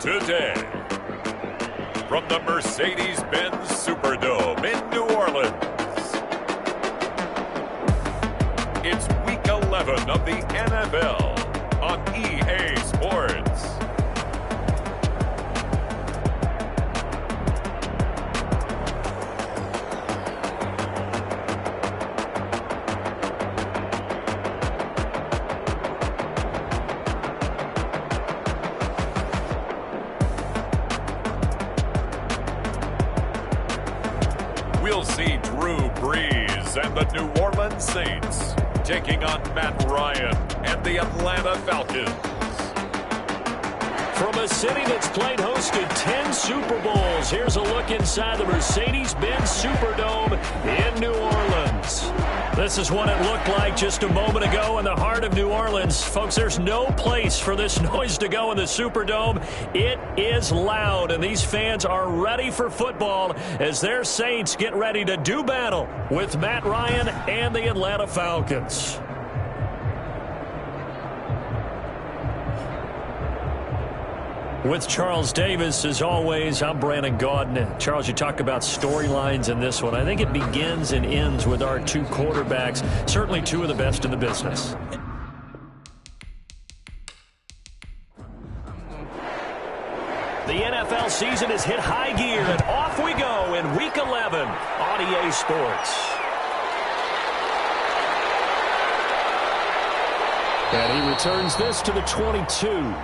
today. From the Mercedes-Benz Superdome in New Orleans, it's Week 11 of the NFL on EA Sports. We'll see Drew Brees and the New Orleans Saints taking on Matt Ryan and the Atlanta Falcons. From a city that's played host to 10 Super Bowls, here's a look inside the Mercedes-Benz Superdome in New Orleans. This is what it looked like just a moment ago in the heart of New Orleans. Folks, there's no place for this noise to go in the Superdome. It is loud, and these fans are ready for football as their Saints get ready to do battle with Matt Ryan and the Atlanta Falcons. With Charles Davis, as always, I'm Brandon Gaudin. Charles, you talk about storylines in this one. I think it begins and ends with our two quarterbacks, certainly two of the best in the business. The NFL season has hit high gear, and off we go in Week 11 on EA Sports. And he returns this to the 22.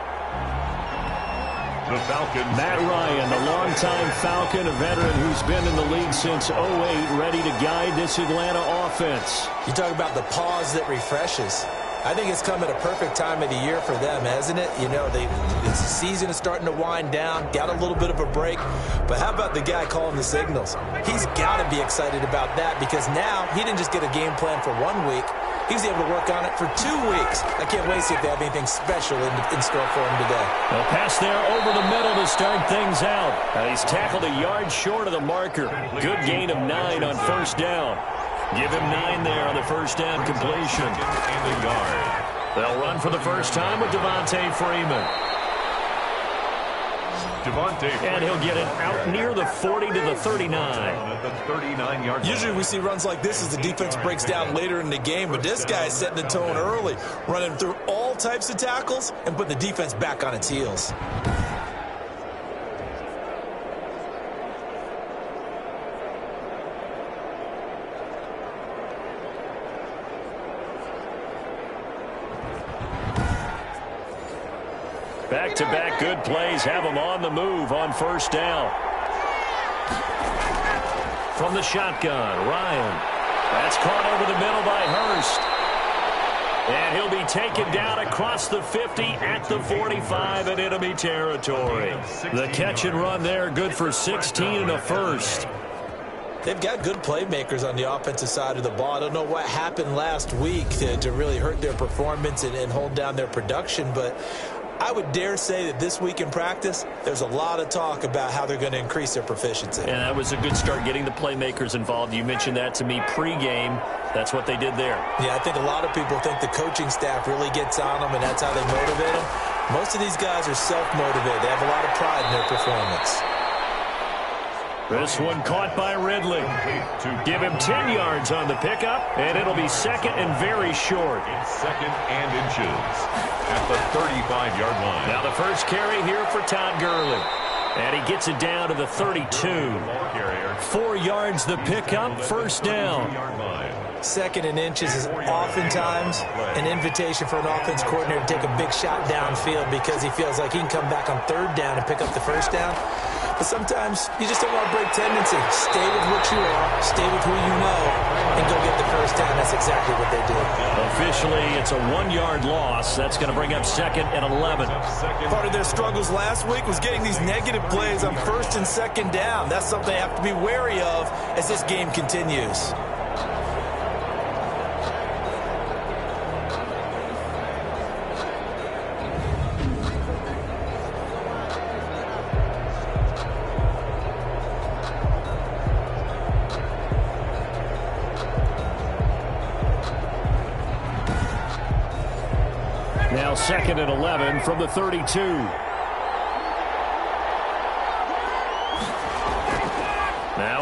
The Falcons. Matt Ryan, the longtime Falcon, a veteran who's been in the league since 08, ready to guide this Atlanta offense. You talk about the pause that refreshes. I think it's come at a perfect time of the year for them, hasn't it? You know, the season is starting to wind down, got a little bit of a break. But how about the guy calling the signals? He's got to be excited about that because now he didn't just get a game plan for 1 week. He's able to work on it for 2 weeks. I can't wait to see if they have anything special in store for him today. A pass there over the middle to start things out. He's tackled a yard short of the marker. Good gain of 9 on first down. Give him 9 there on the first down completion. They'll run for the first time with Devontae Freeman. And he'll get it out near the 40 to the 39. Usually we see runs like this as the defense breaks down later in the game, but this guy's setting the tone early, running through all types of tackles and putting the defense back on its heels. Back-to-back good plays have them on the move on first down. From the shotgun, Ryan. That's caught over the middle by Hurst. And he'll be taken down across the 50 at the 45 in enemy territory. The catch and run there, good for 16 and a first. They've got good playmakers on the offensive side of the ball. I don't know what happened last week to really hurt their performance and hold down their production, but I would dare say that this week in practice, there's a lot of talk about how they're going to increase their proficiency. And that was a good start getting the playmakers involved. You mentioned that to me pregame. That's what they did there. Yeah, I think a lot of people think the coaching staff really gets on them, and that's how they motivate them. Most of these guys are self-motivated. They have a lot of pride in their performance. This one caught by Ridley. Give him 10 yards on the pickup, and it'll be second and very short. Second and inches at the 35-yard line. Now the first carry here for Todd Gurley. And he gets it down to the 32. 4 yards the pickup, first down. Second and inches is oftentimes an invitation for an offense coordinator to take a big shot downfield because he feels like he can come back on third down and pick up the first down. But sometimes you just don't want to break tendency. Stay with what you are, stay with who you know, and go get the first down. That's exactly what they did. Officially, it's a 1-yard loss. That's going to bring up second and 11. Part of their struggles last week was getting these negative plays on first and second down. That's something they have to be wary of as this game continues. Now second and 11 from the 32.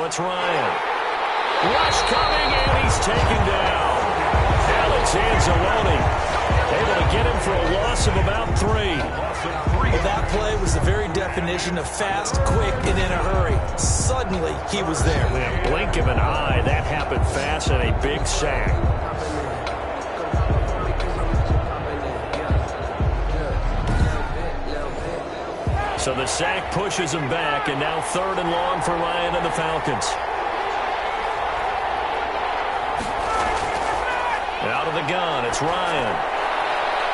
it's Ryan. Rush coming, and he's taken down. Anzalone able to get him for a loss of about 3. Well, that play was the very definition of fast, quick, and in a hurry. Suddenly, he was there. Yeah, blink of an eye. That happened fast and a big sack. So the sack pushes him back, and now 3rd and long for Ryan and the Falcons. Out of the gun, it's Ryan.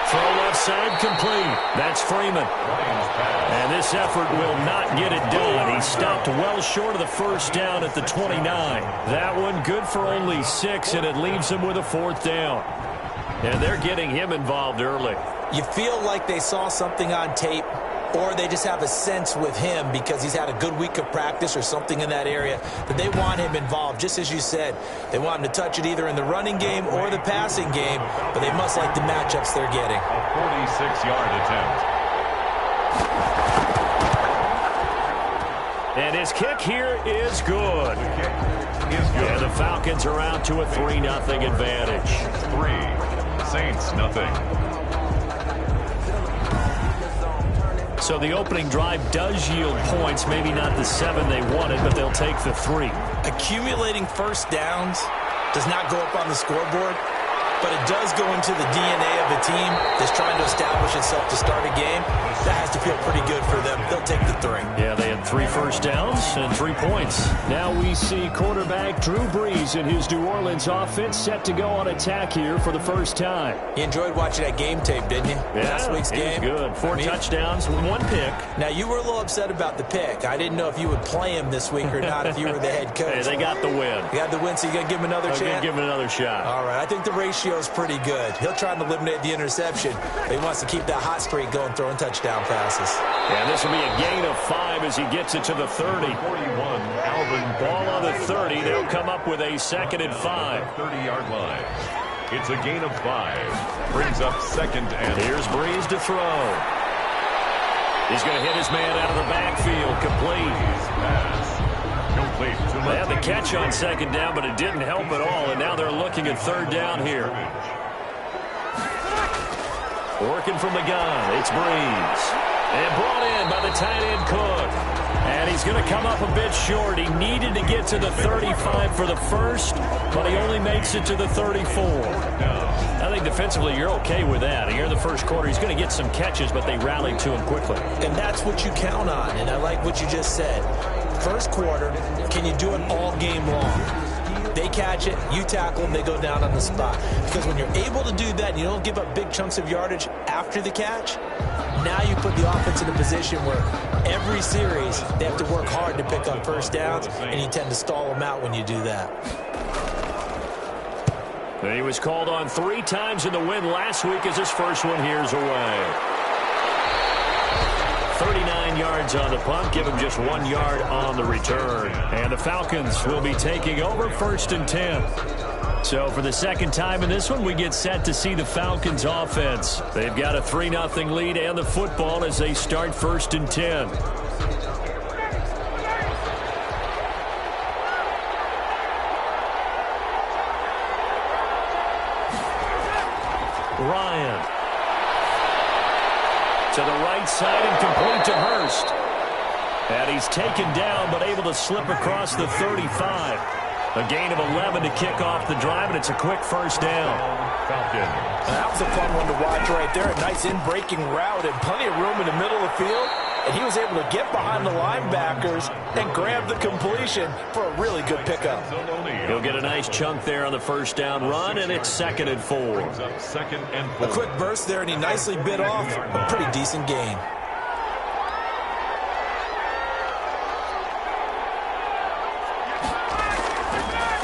Throw left side complete. That's Freeman. And this effort will not get it done. He stopped well short of the first down at the 29. That one good for only 6, and it leaves him with a 4th down. And they're getting him involved early. You feel like they saw something on tape, or they just have a sense with him because he's had a good week of practice or something in that area that they want him involved. Just as you said, they want him to touch it either in the running game or the passing game, but they must like the matchups they're getting. A 46-yard attempt. And his kick here is good. And the Falcons are out to a 3-0 advantage. 3, Saints nothing. So the opening drive does yield points, maybe not the 7 they wanted, but they'll take the 3. Accumulating first downs does not go up on the scoreboard, but it does go into the DNA of a team that's trying to establish itself to start a game. That has to feel pretty good for them. They'll take the 3. Yeah, they had 3 first downs and 3 points. Now we see quarterback Drew Brees and his New Orleans offense set to go on attack here for the first time. You enjoyed watching that game tape, didn't you? Yeah, Last week's game. Good. 4 touchdowns, 1 pick. Now, you were a little upset about the pick. I didn't know if you would play him this week or not if you were the head coach. Hey, they got the win. You got the win, so you're going to give him another chance? I'm going to give him another shot. All right. I think the ratio is pretty good. He'll try to eliminate the interception, but he wants to keep that hot streak going, throwing touchdown passes. And this will be a gain of 5 as he gets it to the 30. 41, Alvin. Ball on the 30. They'll come up with a 2nd and 5. 30-yard line. It's a gain of 5. Brings up 2nd and... Here's Brees to throw. He's going to hit his man out of the backfield. Complete. Pass. Complete. They had the catch on 2nd down, but it didn't help at all, and now they're looking at 3rd down here. Working from the gun, it's Brees. And brought in by the tight end Cook. And he's going to come up a bit short. He needed to get to the 35 for the first, but he only makes it to the 34. I think defensively you're okay with that. Here in the first quarter, he's going to get some catches, but they rallied to him quickly. And that's what you count on, and I like what you just said. First quarter, can you do it all game long? They catch it, you tackle them, they go down on the spot. Because when you're able to do that and you don't give up big chunks of yardage after the catch, now you put the offense in a position where every series they have to work hard to pick up first downs, and you tend to stall them out when you do that. And he was called on 3 times in the win last week as his first one here's away. 39 yards on the punt, give him just 1 yard on the return. And the Falcons will be taking over 1st and 10. So for the 2nd time in this one, we get set to see the Falcons offense. They've got a 3-0 lead and the football as they start 1st and 10. Ryan. To the right side and complete to Hurst. And he's taken down but able to slip across the 35. A gain of 11 to kick off the drive, and it's a quick first down. Falcons. That was a fun one to watch right there. A nice in-breaking route and plenty of room in the middle of the field. And he was able to get behind the linebackers and grab the completion for a really good pickup. He'll get a nice chunk there on the first down run, and it's 2nd and 4. A quick burst there, and he nicely bit off a pretty decent gain.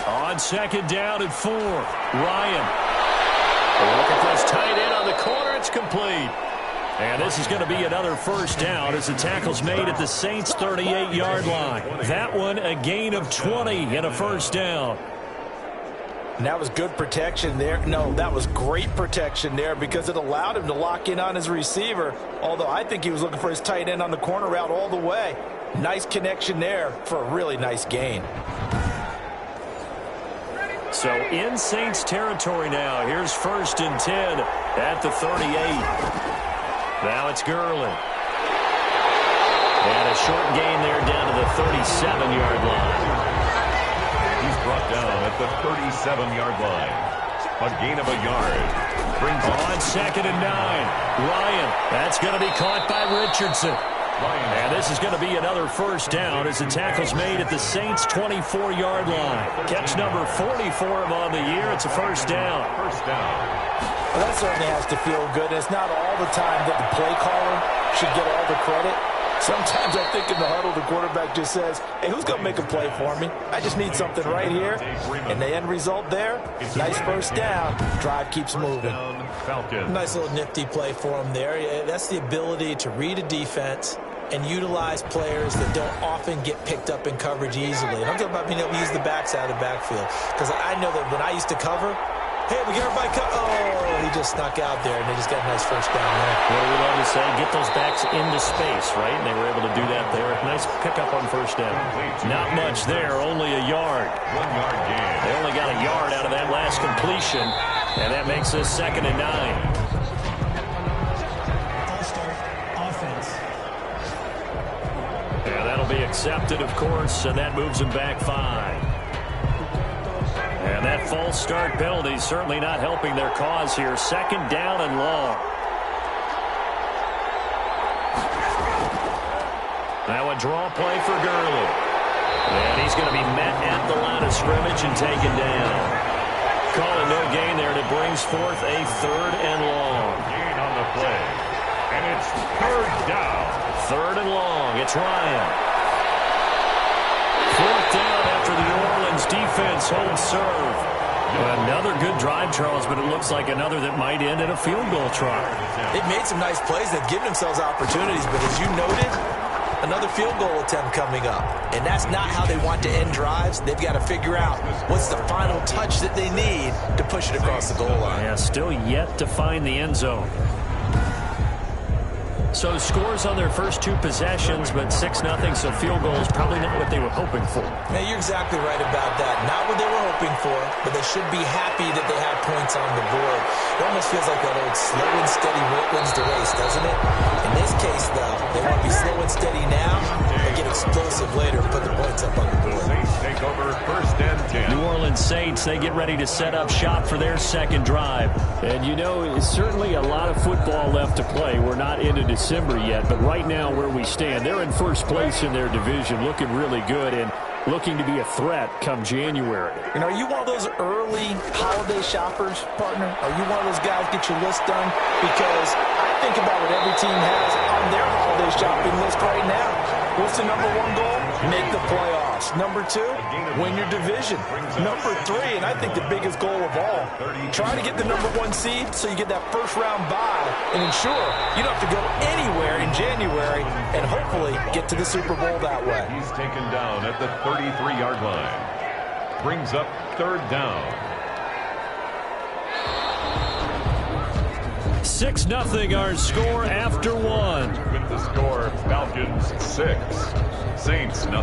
On 2nd down and 4, Ryan. Looking for his tight end on the corner. It's complete. And this is going to be another first down as the tackle's made at the Saints' 38-yard line. That one a gain of 20 and a first down. And that was good protection there. No, that was great protection there because it allowed him to lock in on his receiver, although I think he was looking for his tight end on the corner route all the way. Nice connection there for a really nice gain. So in Saints territory now. Here's 1st and 10 at the 38. Now it's Gurley. And a short gain there down to the 37-yard line. He's brought down at the 37-yard line. A gain of a yard. Brings on 2nd and 9. Ryan. That's going to be caught by Richardson. And this is going to be another 1st down as the tackle's made at the Saints' 24-yard line. Catch number 40 for him on the year. It's a 1st down. Well, that certainly has to feel good. It's not all the time that the play caller should get all the credit. Sometimes I think in the huddle, the quarterback just says, hey, who's going to make a play for me? I just need something right here. And the end result there, nice 1st down. Drive keeps moving. Falcons. Nice little nifty play for him there. That's the ability to read a defense and utilize players that don't often get picked up in coverage easily. And I'm talking about being able to use the backside of the backfield. Because I know that when I used to cover, hey, we get everybody oh, he just snuck out there, and they just got a nice 1st down there. What do we love to say? Get those backs into space, right? And they were able to do that there. Nice pickup on 1st down. Not much there, only a yard. 1 yard gain. They only got a yard out of that last completion, and that makes this 2nd and 9. And that'll be accepted, of course, and that moves him back 5. And that false start penalty is certainly not helping their cause here. 2nd down and long. Now a draw play for Gurley. And he's going to be met at the line of scrimmage and taken down. Call it no gain there, and it brings forth a 3rd and long. Gain on the play. And it's 3rd down. 3rd and long. It's Ryan. 4th down after the Orleans defense holds serve. Another good drive, Charles, but it looks like another that might end in a field goal try. They've made some nice plays. They've given themselves opportunities, but as you noted, another field goal attempt coming up. And that's not how they want to end drives. They've got to figure out what's the final touch that they need to push it across the goal line. Yeah, still yet to find the end zone. So scores on their first 2 possessions, but 6-0, so field goal is probably not what they were hoping for. Yeah, you're exactly right about that. Not what they were hoping for, but they should be happy that they have points on the board. It almost feels like that old slow and steady wins the race, doesn't it? In this case, though, they want to be slow and steady now and get explosive later and put the points up on the board. Saints take over 1st and 10. New Orleans Saints, they get ready to set up shop for their 2nd drive. And you know, it's certainly a lot of football left to play. We're not into December yet, but right now where we stand, they're in 1st place in their division, looking really good and looking to be a threat come January. And are you one of those early holiday shoppers, partner? Are you one of those guys get your list done? Because I think about what every team has on their holiday shopping list right now. What's the number 1 goal? Make the playoffs. Number 2, win your division. Number 3, and I think the biggest goal of all, try to get the number 1 seed so you get that 1st round bye and ensure you don't have to go anywhere in January and hopefully get to the Super Bowl that way. He's taken down at the 33-yard line. Brings up 3rd down. 6-0 our score after 1. With the score, Falcons 6, Saints 0.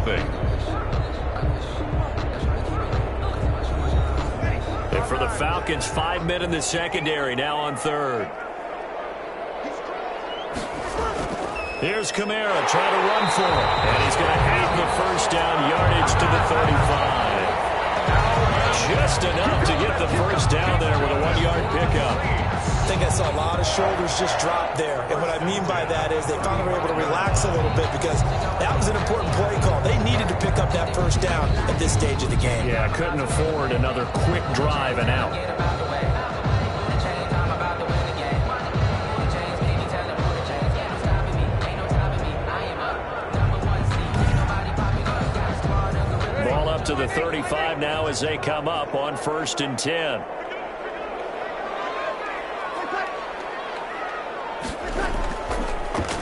And for the Falcons, 5 men in the secondary, now on 3rd. Here's Kamara trying to run for it. And he's going to have the 1st down, yardage to the 35. Just enough to get the 1st down there with a 1-yard pickup. I think I saw a lot of shoulders just drop there. And what I mean by that is they finally were able to relax a little bit because that was an important play call. They needed to pick up that 1st down at this stage of the game. Yeah, couldn't afford another quick drive and out. Ball up to the 35 now as they come up on 1st and 10.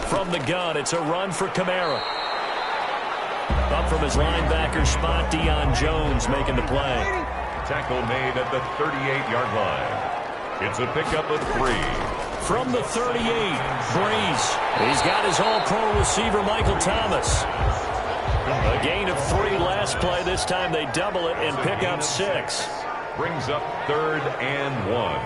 From the gun, it's a run for Kamara. Up from his linebacker spot, Deion Jones making the play. Tackle made at the 38-yard line. It's a pickup of 3. From the 38, Breeze. He's got his all-pro receiver, Michael Thomas. A gain of 3 last play. This time they double it and pick up 6. Brings up 3rd and 1.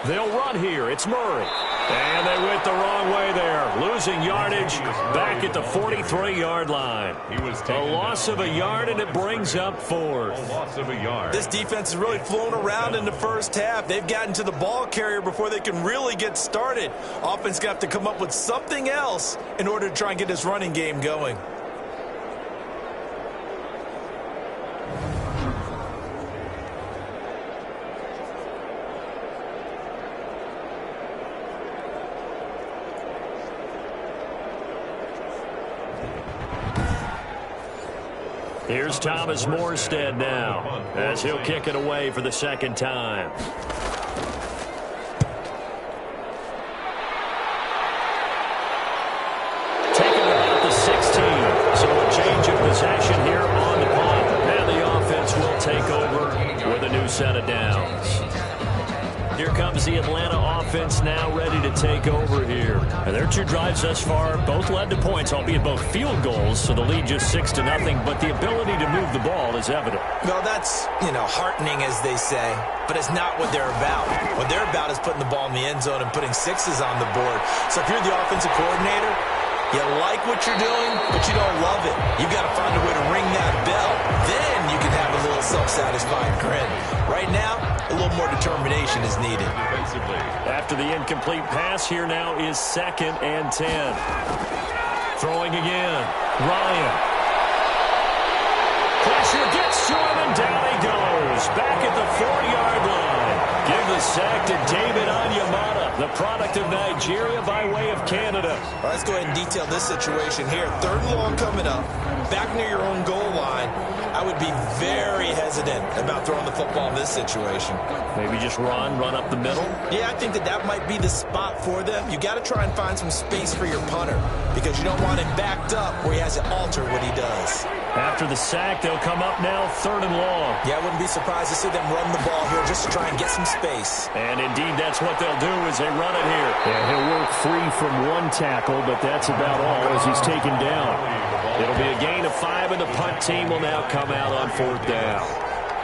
They'll run here. It's Murray. And they went the wrong way there. Losing yardage back at the 43-yard line. A loss of a yard, and it brings up 4th. A loss of a yard. This defense is really flown around in the first half. They've gotten to the ball carrier before they can really get started. Offense got to come up with something else in order to try and get this running game going. Here's Thomas Morstead now as he'll kick it away for the 2nd time. Taking it out the 16. So a change of possession here on the punt. And the offense will take over with a new set of downs. Here comes the Atlanta offense now ready to take over here. And their 2 drives thus far both led to points, albeit both field goals, so the lead just 6-0. But the ability to move the ball is evident. Well, that's, heartening, as they say, but it's not what they're about. What they're about is putting the ball in the end zone and putting 6s on the board. So if you're the offensive coordinator, you like what you're doing, but you don't love it. You've got to find a way to ring that bell. Then you can have a little self-satisfied grin. Right now, a little more determination is needed. After the incomplete pass, here now is 2nd and 10. Throwing again. Ryan. Pressure gets to him, and down he goes. Back at the 4-yard line. Give the sack to David Onyemata, the product of Nigeria by way of Canada. All right, let's go ahead and detail this situation here. 3rd and long coming up. Back near your own goal line. I would be very hesitant about throwing the football in this situation. Maybe just run up the middle? Yeah, I think that might be the spot for them. You got to try and find some space for your punter because you don't want him backed up where he has to alter what he does. After the sack, they'll come up now 3rd and long. Yeah, I wouldn't be surprised to see them run the ball here just to try and get some space. And indeed, that's what they'll do as they run it here. Yeah, he'll work free from 1 tackle, but that's about all as he's taken down. It'll be a gain of 5, and the punt team will now come out on 4th down.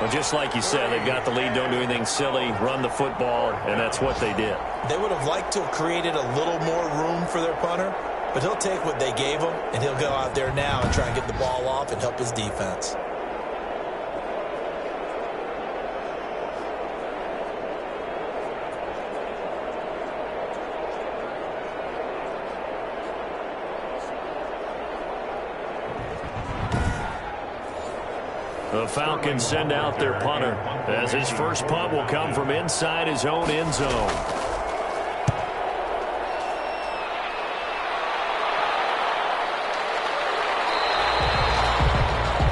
Well, just like you said, they've got the lead, don't do anything silly, run the football, and that's what they did. They would have liked to have created a little more room for their punter, but he'll take what they gave him, and he'll go out there now and try and get the ball off and help his defense. The Falcons send out their punter as his first punt will come from inside his own end zone.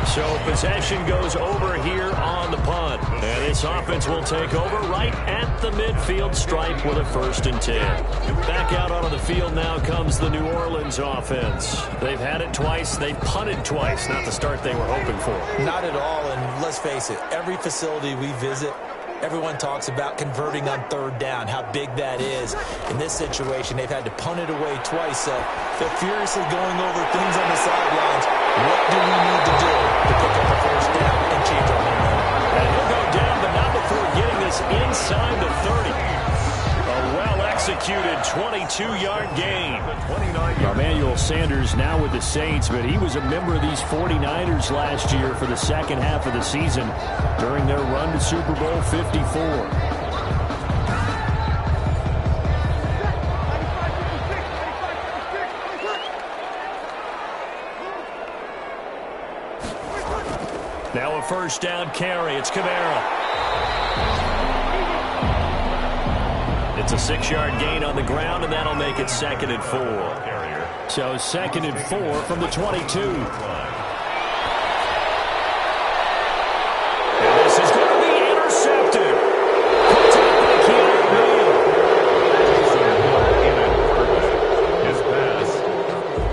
So possession goes over here on the punt. And this offense will take over right at the midfield stripe with a 1st and 10. Back out onto the field now comes the New Orleans offense. They've had it twice. They've punted twice. Not the start they were hoping for. Not at all, and let's face it, every facility we visit, everyone talks about converting on 3rd down, how big that is. In this situation, they've had to punt it away twice, so they're furiously going over things on the sidelines. What do we need to do to pick up the 1st down and change our momentum? And he'll go down, but not before getting this inside the 30. A well-executed 22-yard gain. Emmanuel Sanders now with the Saints, but he was a member of these 49ers last year for the 2nd half of the season during their run to Super Bowl 54. Now a 1st down carry. It's Kamara. It's a 6-yard gain on the ground, and that'll make it 2nd and 4. So 2nd and 4 from the 22. And this is going to be intercepted. Picked up by Keanu Neal. His pass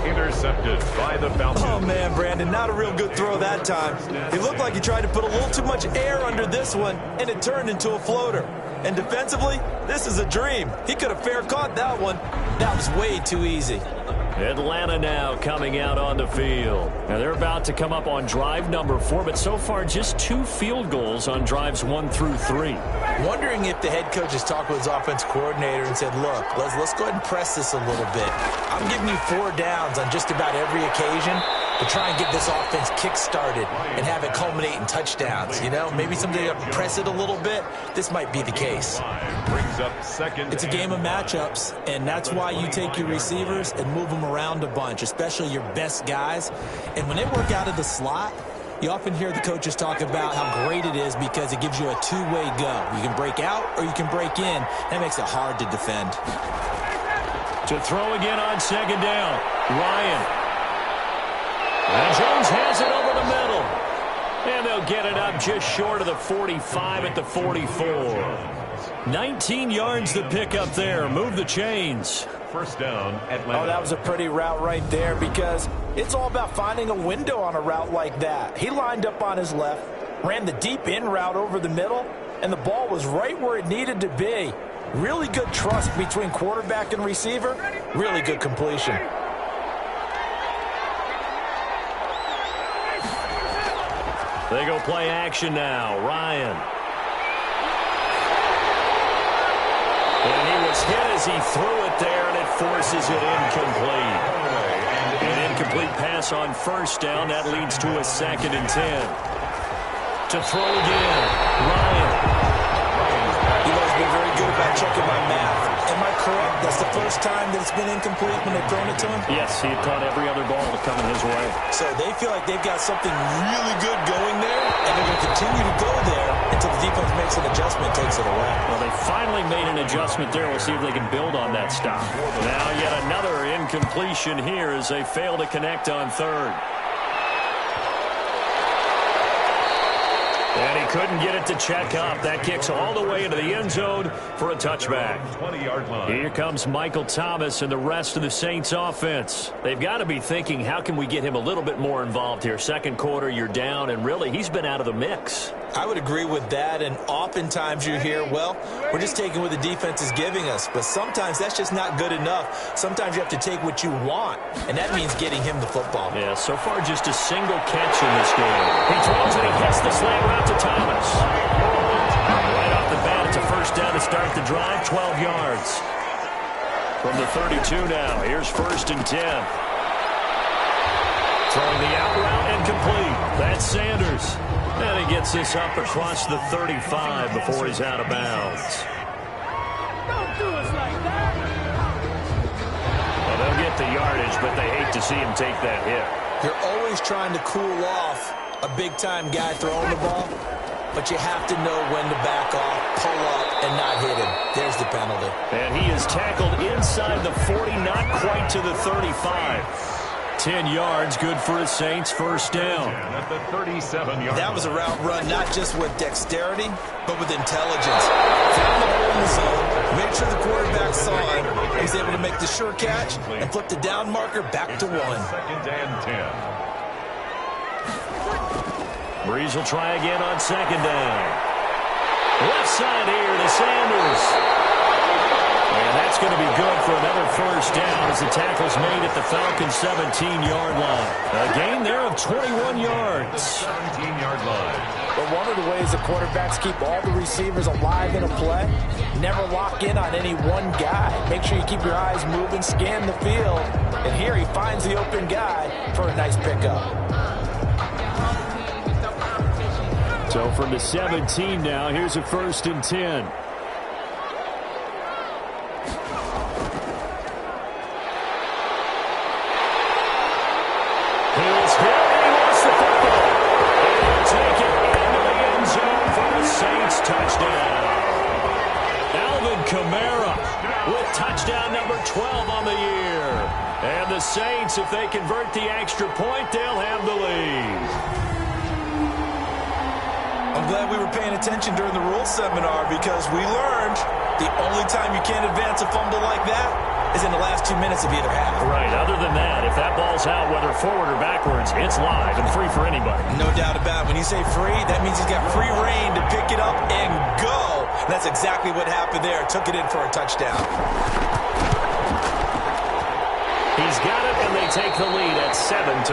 intercepted by the Falcons. Oh, man, Brandon, not a real good throw that time. He looked like he tried to put a little too much air under this one, and it turned into a floater. And defensively, this is a dream. He could have fair caught that one. That was way too easy. Atlanta now coming out on the field. And they're about to come up on drive number 4, but so far just 2 field goals on drives 1 through 3. Wondering if the head coach has talked with his offense coordinator and said, look, let's go ahead and press this a little bit. I'm giving you 4 downs on just about every occasion to try and get this offense kick-started and have it culminate in touchdowns. You know, maybe someday to press it a little bit. This might be the case. It's a game of matchups, and that's why you take your receivers and move them around a bunch, especially your best guys. And when they work out of the slot, you often hear the coaches talk about how great it is because it gives you a two-way go. You can break out or you can break in. That makes it hard to defend. To throw again on second down, Ryan. And Jones has it over the middle. And they'll get it up just short of the 45 at the 44. 19 yards to pick up there. Move the chains. First down, Atlanta. Oh, that was a pretty route right there because it's all about finding a window on a route like that. He lined up on his left, ran the deep in route over the middle, and the ball was right where it needed to be. Really good trust between quarterback and receiver. Really good completion. They go play action now. Ryan. And he was hit as he threw it there, and it forces it incomplete. An incomplete pass on first down. That leads to a 2nd and 10. To throw again. Ryan. He's been very good about checking my math. Am I correct? That's the first time that it's been incomplete when they've thrown it to him? Yes, he had caught every other ball coming his way. So they feel like they've got something really good going there, and they're going to continue to go there until the defense makes an adjustment, takes it away. Well, they finally made an adjustment there. We'll see if they can build on that stop. Now yet another incompletion here as they fail to connect on third. And he couldn't get it to check up. That kicks all the way into the end zone for a touchback. 20-yard line. Here comes Michael Thomas and the rest of the Saints offense. They've got to be thinking, how can we get him a little bit more involved here? Second quarter, you're down, and really, he's been out of the mix. I would agree with that, and oftentimes you hear, well, we're just taking what the defense is giving us, but sometimes that's just not good enough. Sometimes you have to take what you want, and that means getting him the football. Yeah, so far just a single catch in this game. He throws and he hits the slant route to Thomas. Right off the bat, it's a first down to start the drive, 12 yards. From the 32 now, here's 1st and 10. Throwing the out route and complete. That's Sanders. And he gets this up across the 35 before he's out of bounds. Don't do us like that. Well, they'll get the yardage, but they hate to see him take that hit. You're always trying to cool off a big-time guy throwing the ball, but you have to know when to back off, pull up, and not hit him. There's the penalty. And he is tackled inside the 40, not quite to the 35. 10 yards, good for the Saints, first down. At the 37-yard. That was a route run not just with dexterity, but with intelligence. Found the hole in the zone, made sure the quarterback saw him, and was able to make the sure catch and flip the down marker back to 1. 2nd and 10. Breeze will try again on second down. Left side here to Sanders. And that's going to be good for another first down as the tackle's made at the Falcons' 17-yard line. A gain there of 21 yards. 17-yard line. But one of the ways the quarterbacks keep all the receivers alive in a play, never lock in on any one guy. Make sure you keep your eyes moving, scan the field. And here he finds the open guy for a nice pickup. So from the 17 now, here's a 1st and 10. Touchdown number 12 on the year. And the Saints, if they convert the extra point, they'll have the lead. I'm glad we were paying attention during the rules seminar because we learned the only time you can't advance a fumble like that is in the last 2 minutes of either half. Right. Other than that, if that ball's out, whether forward or backwards, it's live and free for anybody. No doubt about it. When you say free, that means he's got free reign to pick it up and go. And that's exactly what happened there. Took it in for a touchdown. He's got it, and they take the lead at 7-6.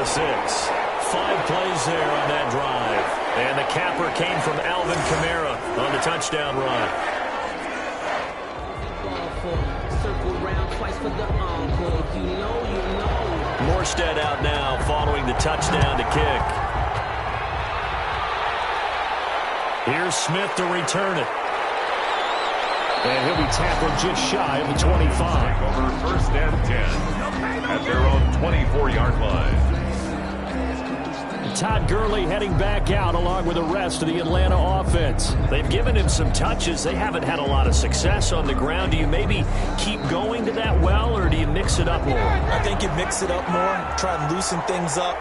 5 plays there on that drive. And the capper came from Alvin Kamara on the touchdown run. Morstead out now following the touchdown to kick. Here's Smith to return it. And he'll be tackled just shy of the 25. Over first and 10 at their own 24-yard line. Todd Gurley heading back out along with the rest of the Atlanta offense. They've given him some touches. They haven't had a lot of success on the ground. Do you maybe keep going to that well, or do you mix it up more? I think you mix it up more, try and loosen things up.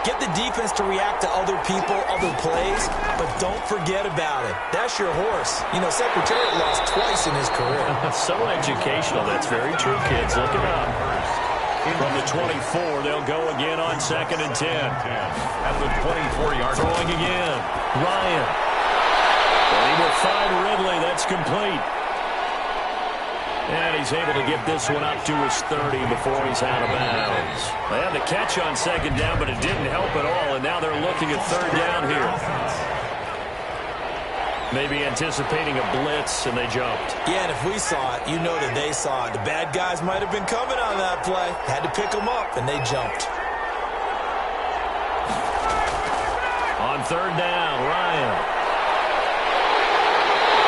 Get the defense to react to other people, other plays, but don't forget about it. That's your horse. You know, Secretariat lost twice in his career. So educational. That's very true, kids. Look it up. From the 24, they'll go again on 2nd and 10. At the 24-yard line. Throwing again. Ryan. And he will find Ridley. That's complete. And he's able to get this one up to his 30 before he's out of bounds. They had the catch on 2nd down, but it didn't help at all, and now they're looking at 3rd down here. Maybe anticipating a blitz, and they jumped. Yeah, and if we saw it, you know that they saw it. The bad guys might have been coming on that play. Had to pick them up, and they jumped. On 3rd down, Ryan.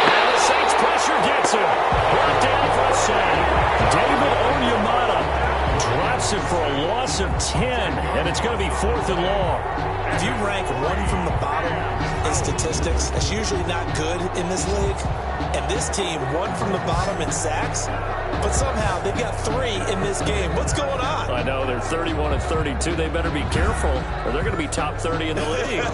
And the Saints pressure gets him. Brought down for a sack. David Onyemata drops it for a loss of 10, and it's going to be 4th and long. If you rank one from the bottom in statistics, that's usually not good in this league. And this team, one from the bottom in sacks, but somehow they've got 3 in this game. What's going on? I know, they're 31-32. They better be careful, or they're going to be top 30 in the league.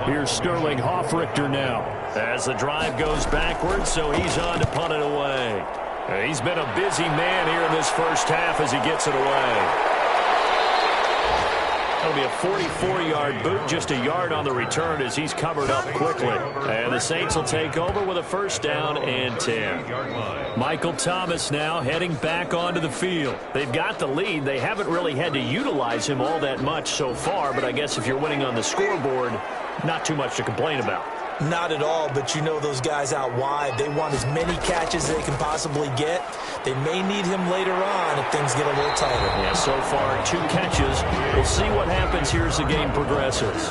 Here's Sterling Hoffrichter now, as the drive goes backwards, so he's on to punt it away. He's been a busy man here in this first half as he gets it away. That'll be a 44-yard boot, just a yard on the return as he's covered up quickly. And the Saints will take over with a 1st down and 10. Michael Thomas now heading back onto the field. They've got the lead. They haven't really had to utilize him all that much so far, but I guess if you're winning on the scoreboard, not too much to complain about. Not at all, but you know those guys out wide, they want as many catches as they can possibly get. They may need him later on if things get a little tighter. Yeah, so far 2 catches. We'll see what happens here as the game progresses.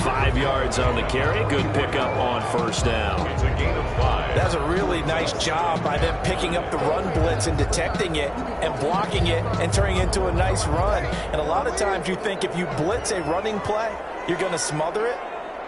5 yards on the carry. Good pickup on 1st down. It's a gain of 5. That's a really nice job by them picking up the run blitz and detecting it and blocking it and turning it into a nice run. And a lot of times you think if you blitz a running play, you're going to smother it.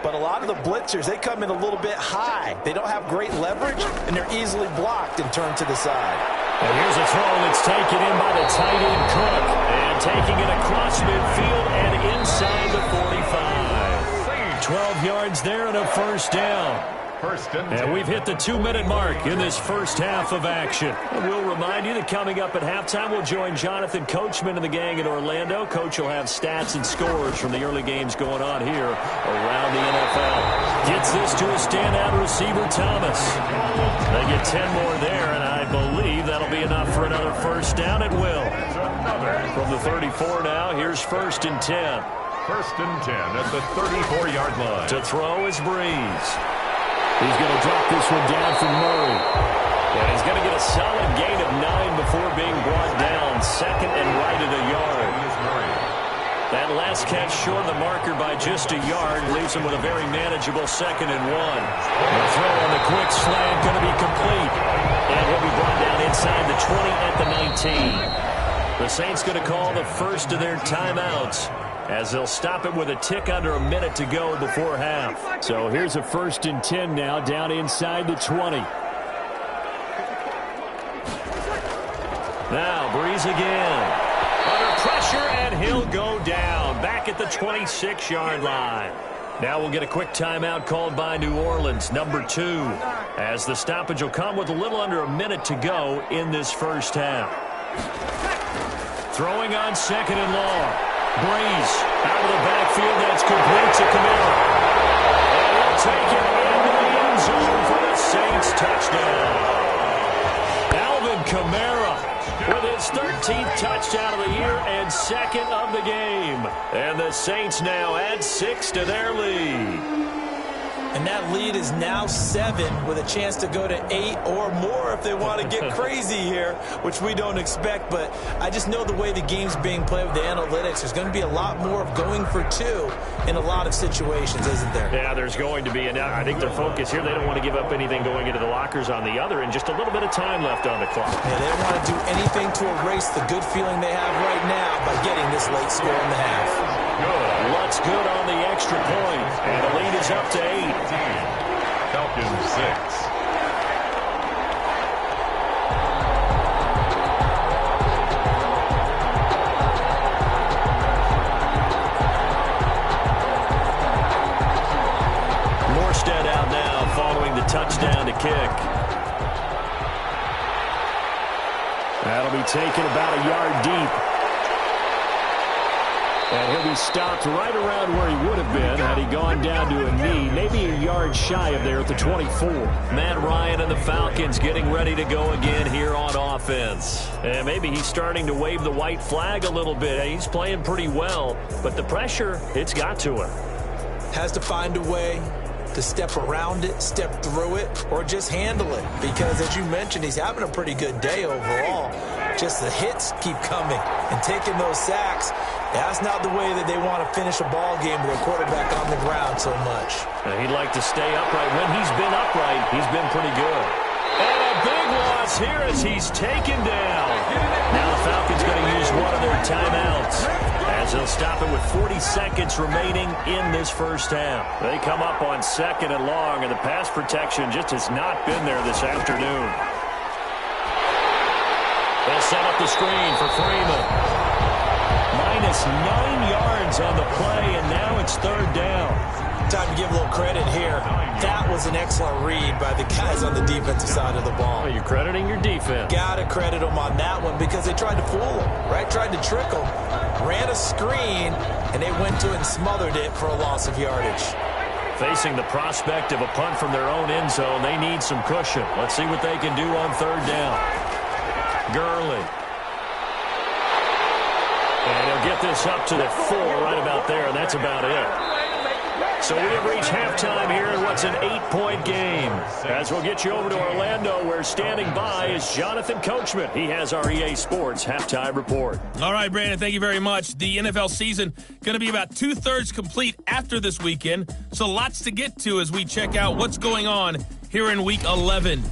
But a lot of the blitzers, they come in a little bit high. They don't have great leverage, and they're easily blocked and turned to the side. And here's a throw that's taken in by the tight end Cook. And taking it across midfield and inside the 45. 12 yards there and a 1st down. And we've hit the 2-minute mark in this first half of action. And we'll remind you that coming up at halftime, we'll join Jonathan Coachman and the gang in Orlando. Coach will have stats and scores from the early games going on here around the NFL. Gets this to a standout receiver, Thomas. They get 10 more there, and I believe that'll be enough for another 1st down. It will. From the 34 now, here's 1st and 10. 1st and 10 at the 34-yard line. To throw is Breeze. He's going to drop this one down for Murray. And he's going to get a solid gain of 9 before being brought down. 2nd and right at a yard. That last catch short of the marker by just a yard leaves him with a very manageable 2nd and 1. The throw on the quick slant going to be complete. And he'll be brought down inside the 20 at the 19. The Saints going to call the first of their timeouts, as they'll stop it with a tick under a minute to go before half. So here's a 1st and 10 now down inside the 20. Now Breeze again. Under pressure, and he'll go down. Back at the 26-yard line. Now we'll get a quick timeout called by New Orleans, number 2, as the stoppage will come with a little under a minute to go in this first half. Throwing on 2nd and long. Breeze out of the backfield. That's complete to Kamara. And he'll take it into the end zone for the Saints touchdown. Alvin Kamara with his 13th touchdown of the year and second of the game. And the Saints now add 6 to their lead. And that lead is now 7 with a chance to go to 8 or more if they want to get crazy here, which we don't expect. But I just know the way the game's being played with the analytics, there's going to be a lot more of going for 2 in a lot of situations, isn't there? Yeah, there's going to be. And I think their focus here, they don't want to give up anything going into the lockers on the other, and just a little bit of time left on the clock. Yeah, they don't want to do anything to erase the good feeling they have right now by getting this late score in the half. Good. Looks good on the extra point. And the lead is up to 8. Falcons 6. Morstead out now following the touchdown to kick. That'll be taken about a yard deep. And he'll be stopped right around where he would have been had he gone down to a knee, maybe a yard shy of there at the 24. Matt Ryan and the Falcons getting ready to go again here on offense. And maybe he's starting to wave the white flag a little bit. He's playing pretty well, but the pressure, it's got to him. Has to find a way to step around it, step through it, or just handle it. Because, as you mentioned, he's having a pretty good day overall. Just the hits keep coming and taking those sacks. That's not the way that they want to finish a ball game with a quarterback on the ground so much. He'd like to stay upright. When he's been upright, he's been pretty good. And a big loss here as he's taken down. Now the Falcons going to use one of their timeouts as they'll stop it with 40 seconds remaining in this first half. They come up on 2nd and long, and the pass protection just has not been there this afternoon. They'll set up the screen for Freeman. Minus 9 yards on the play, and now it's 3rd down. Time to give a little credit here. That was an excellent read by the guys on the defensive side of the ball. Well, you're crediting your defense. Got to credit them on that one because they tried to fool him, right? Tried to trick him. Ran a screen, and they went to it and smothered it for a loss of yardage. Facing the prospect of a punt from their own end zone, they need some cushion. Let's see what they can do on 3rd down. Gurley. And he'll get this up to the 4 right about there, and that's about it. So we have reached halftime here in what's an 8-point game. As we'll get you over to Orlando, where standing by is Jonathan Coachman. He has our EA Sports Halftime Report. All right, Brandon, thank you very much. The NFL season going to be about 2/3 complete after this weekend, so lots to get to as we check out what's going on here in Week 11.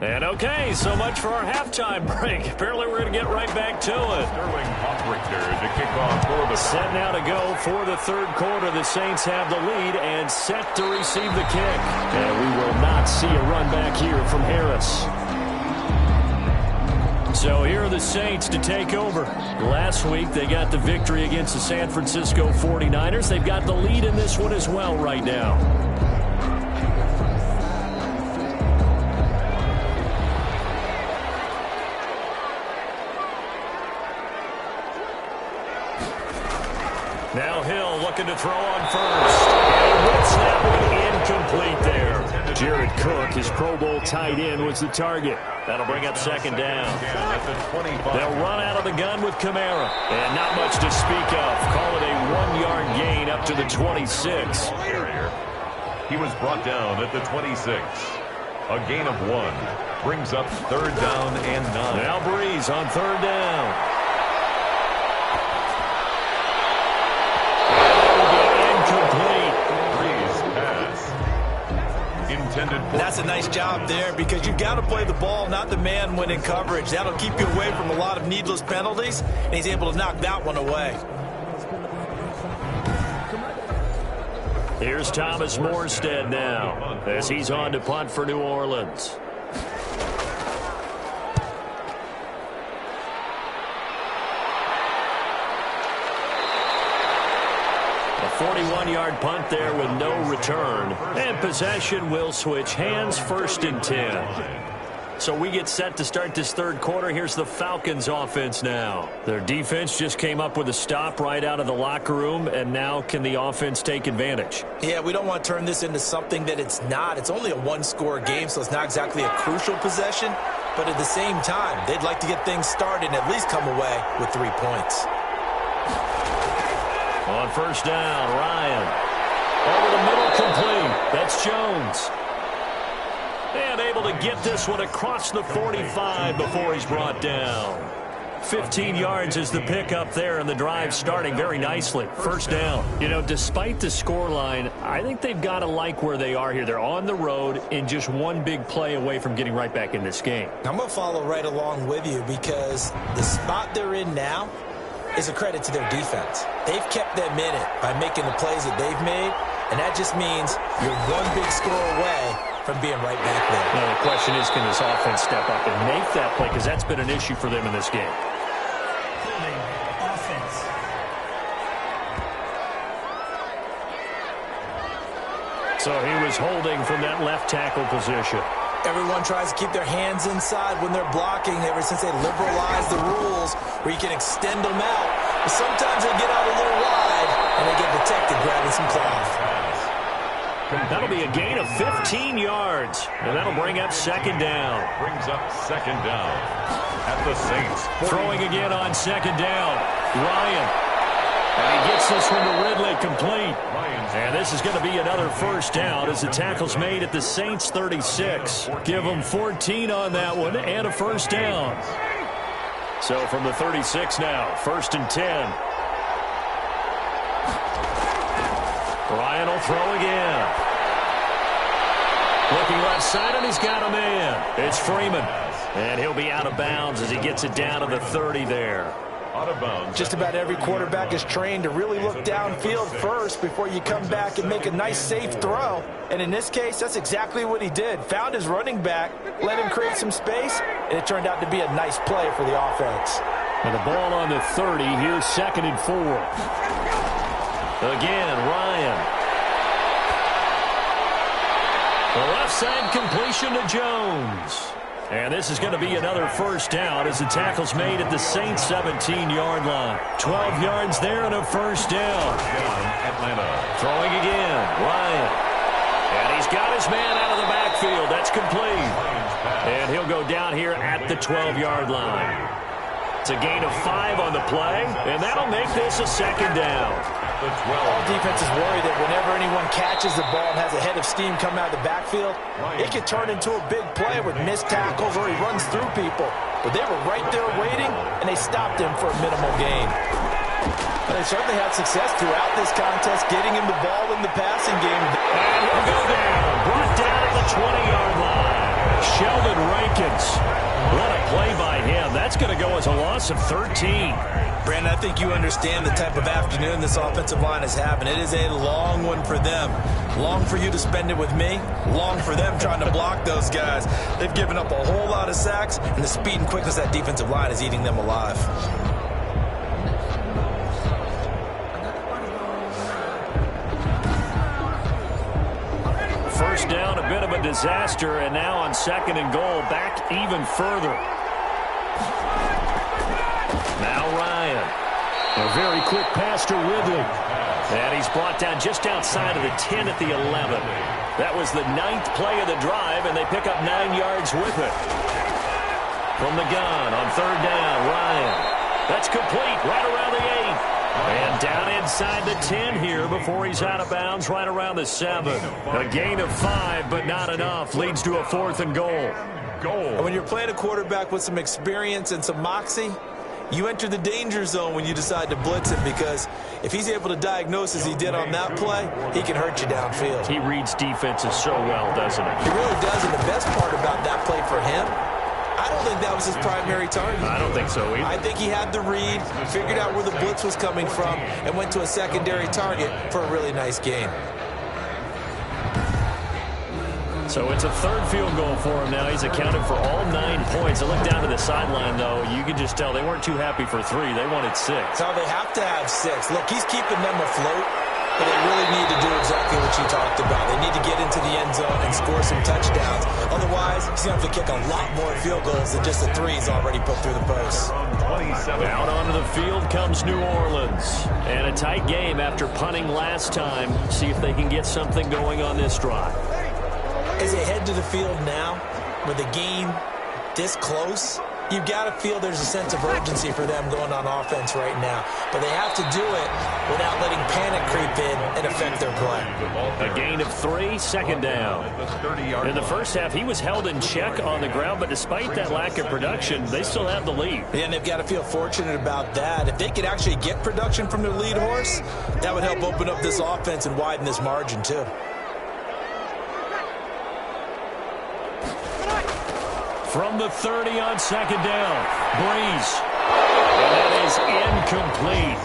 And okay, so much for our halftime break. Apparently we're going to get right back to it. Sterling Hofrichter to kick off for the Set now to go for the 3rd quarter. The Saints have the lead and set to receive the kick. And we will not see a run back here from Harris. So here are the Saints to take over. Last week they got the victory against the San Francisco 49ers. They've got the lead in this one as well right now. Now Hill looking to throw on first. And whips that one incomplete there. Jared Cook, his Pro Bowl tight end, was the target. That'll bring up 2nd down. They'll run out of the gun with Kamara. And not much to speak of. Call it a 1-yard gain up to the 26. He was brought down at the 26. A gain of 1 brings up 3rd down and 9. Now Breeze on 3rd down. That's a nice job there because you've got to play the ball, not the man when in coverage. That'll keep you away from a lot of needless penalties, and he's able to knock that one away. Here's Thomas Morstead now as he's on to punt for New Orleans. A 41-yard punt there with no return. And possession will switch hands, 1st and 10. So we get set to start this third quarter. Here's the Falcons offense now. Their defense just came up with a stop right out of the locker room, and now can the offense take advantage? Yeah, we don't want to turn this into something that it's not. It's only a one-score game, so it's not exactly a crucial possession. But at the same time, they'd like to get things started and at least come away with 3 points. On first down, Ryan. Over the middle, complete. That's Jones. And able to get this one across the 45 before he's brought down. 15 yards is the pickup there, and the drive starting very nicely. First down. You know, despite the scoreline, I think they've got to like where they are here. They're on the road and just one big play away from getting right back in this game. I'm going to follow right along with you because the spot they're in now is a credit to their defense. They've kept them in it by making the plays that they've made, and that just means you're one big score away from being right back there. Now the question is, can this offense step up and make that play? Because that's been an issue for them in this game. Offense. So he was holding from that left tackle position. Everyone tries to keep their hands inside when they're blocking ever since they liberalized the rules where you can extend them out. But sometimes they get out a little wide and they get detected grabbing some cloth. That'll be a gain of 15 yards, and that'll bring up second down. Brings up second down at the Saints. Throwing again on second down. Ryan. And he gets this one to Ridley, complete. And this is going to be another first down as the tackle's made at the Saints 36. Give them 14 on that one and a first down. So from the 36 now, first and 10. Ryan will throw again. Looking left side, and he's got a man. It's Freeman. And he'll be out of bounds as he gets it down to the 30 there. Out of bounds. Just about every quarterback is trained to really look downfield first before you come back and make a nice, safe throw. And in this case, that's exactly what he did. Found his running back, let him create some space, and it turned out to be a nice play for the offense. And the ball on the 30, here's second and 4. Again, Ryan. The left side completion to Jones. And this is going to be another first down as the tackle's made at the Saints 17-yard line. 12 yards there and a first down. Atlanta. Throwing again, Ryan. And he's got his man out of the backfield. That's complete. And he'll go down here at the 12-yard line. It's a gain of 5 on the play, and that'll make this a second down. All defenses worry that whenever anyone catches the ball and has a head of steam come out of the backfield, it could turn into a big play with missed tackles or he runs through people. But they were right there waiting, and they stopped him for a minimal gain. But they certainly had success throughout this contest, getting him the ball in the passing game. And he'll go down, brought down at the 20-yard line. Sheldon Rankins. What a play by him. That's going to go as a loss of 13. Brandon, I think you understand the type of afternoon this offensive line is having. It is a long one for them. Long for you to spend it with me. Long for them trying to block those guys. They've given up a whole lot of sacks, and the speed and quickness of that defensive line is eating them alive. First down, a bit of a disaster, and now on second and goal, back even further. Now Ryan. A very quick pass to Ridley. And he's brought down just outside of the 10 at the 11. That was the 9th play of the drive, and they pick up 9 yards with it. From the gun on third down, Ryan. That's complete right around the 8. And down inside the 10 here before he's out of bounds right around the 7. A gain of 5, but not enough. Leads to a 4th and goal. And when you're playing a quarterback with some experience and some moxie, you enter the danger zone when you decide to blitz him, because if he's able to diagnose as he did on that play, he can hurt you downfield. He reads defenses so well, doesn't he? He really does, and the best part about that play for him, I don't think that was his primary target. I don't think so either. I think he had the read, figured out where the blitz was coming from, and went to a secondary target for a really nice gain. So it's a third field goal for him now. He's accounted for all 9 points. I look down to the sideline, though. You can just tell they weren't too happy for 3. They wanted 6. So they have to have 6. Look, he's keeping them afloat, but they really need to do exactly what what you talked about. They need to get into the end zone and score some touchdowns. Otherwise, he's going to have to kick a lot more field goals than just the threes already put through the post. Out onto the field comes New Orleans. And a tight game after punting last time. See if they can get something going on this drive. As they head to the field now, with the game this close, you've got to feel there's a sense of urgency for them going on offense right now. But they have to do it without letting panic creep in and affect their play. A gain of 3, second down. In the first half, he was held in check on the ground, but despite that lack of production, they still have the lead. And they've got to feel fortunate about that. If they could actually get production from their lead horse, that would help open up this offense and widen this margin too. From the 30 on second down, Breeze. And that is incomplete.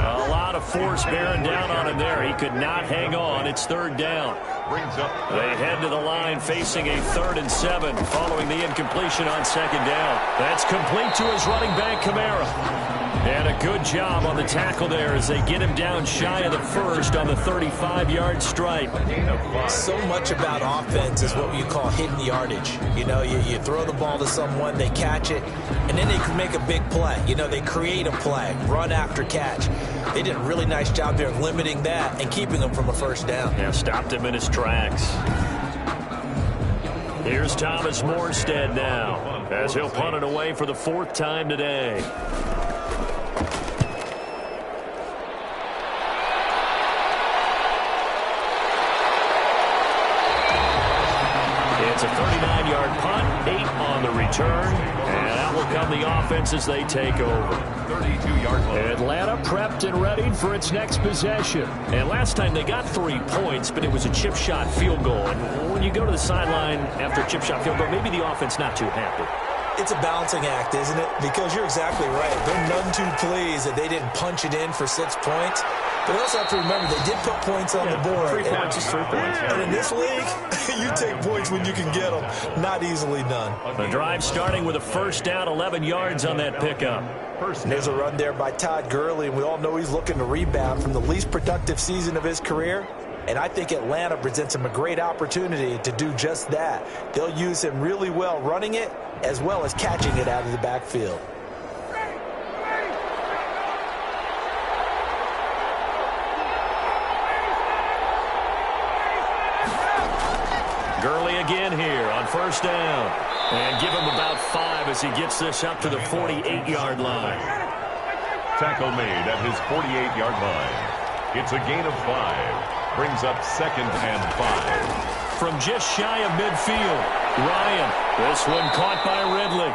A lot of force bearing down on him there. He could not hang on. It's third down. They head to the line facing a 3rd and 7 following the incompletion on second down. That's complete to his running back, Kamara. And a good job on the tackle there as they get him down shy of the first on the 35-yard stripe. So much about offense is what you call hidden yardage. You know, you throw the ball to someone, they catch it, and then they can make a big play. You know, they create a play, run after catch. They did a really nice job there of limiting that and keeping him from a first down. Yeah, stopped him in his tracks. Here's Thomas Morstead now as he'll punt it away for the 4th time today. It's a 39-yard punt, 8 on the return, and out will come the offense as they take over. 32-yard line. Atlanta prepped and readied for its next possession. And last time they got 3 points, but it was a chip shot field goal. And when you go to the sideline after a chip shot field goal, maybe the offense not too happy. It's a balancing act, isn't it? Because you're exactly right. They're none too pleased that they didn't punch it in for 6 points. But we also have to remember they did put points on the board. 3 points is 3 points. And in this league, you take points when you can get them. Not easily done. The drive starting with a first down, 11 yards on that pickup. And there's a run there by Todd Gurley, and we all know he's looking to rebound from the least productive season of his career. And I think Atlanta presents him a great opportunity to do just that. They'll use him really well running it as well as catching it out of the backfield. Gurley again here on first down. And give him about 5 as he gets this up to the 48-yard line. Tackle made at his 48-yard line. It's a gain of 5. Brings up 2nd and 5. From just shy of midfield, Ryan. This one caught by Ridley.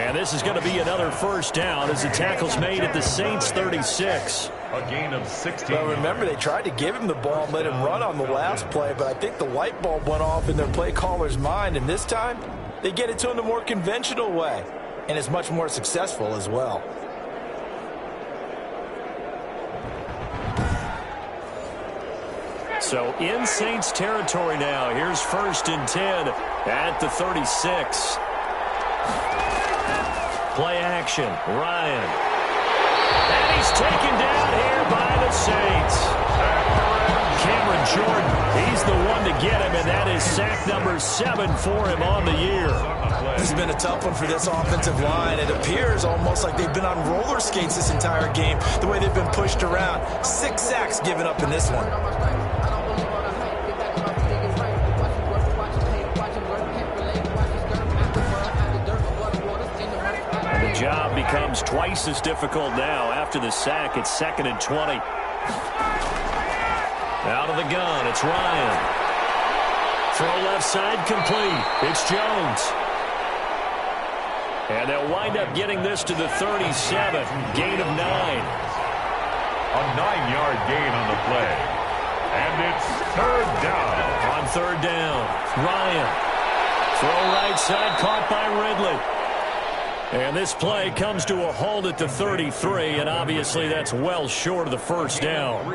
And this is going to be another first down as the tackle's made at the Saints' 36. A gain of 16. Well, remember, they tried to give him the ball and let him run on the last play, but I think the light bulb went off in their play caller's mind, and this time they get it to him the more conventional way, and it's much more successful as well. So in Saints territory now. Here's 1st and 10 at the 36. Play action. Ryan. And he's taken down here by the Saints. Cameron Jordan, he's the one to get him, and that is sack number 7 for him on the year. This has been a tough one for this offensive line. It appears almost like they've been on roller skates this entire game, the way they've been pushed around. 6 sacks given up in this one. The job becomes twice as difficult now. After the sack, it's 2nd and 20. Out of the gun, it's Ryan. Throw left side complete. It's Jones. And they'll wind up getting this to the 37. Gain of 9. A 9-yard gain on the play. And it's 3rd down. On 3rd down, Ryan. Throw right side, caught by Ridley. And this play comes to a halt at the 33, and obviously that's well short of the first down.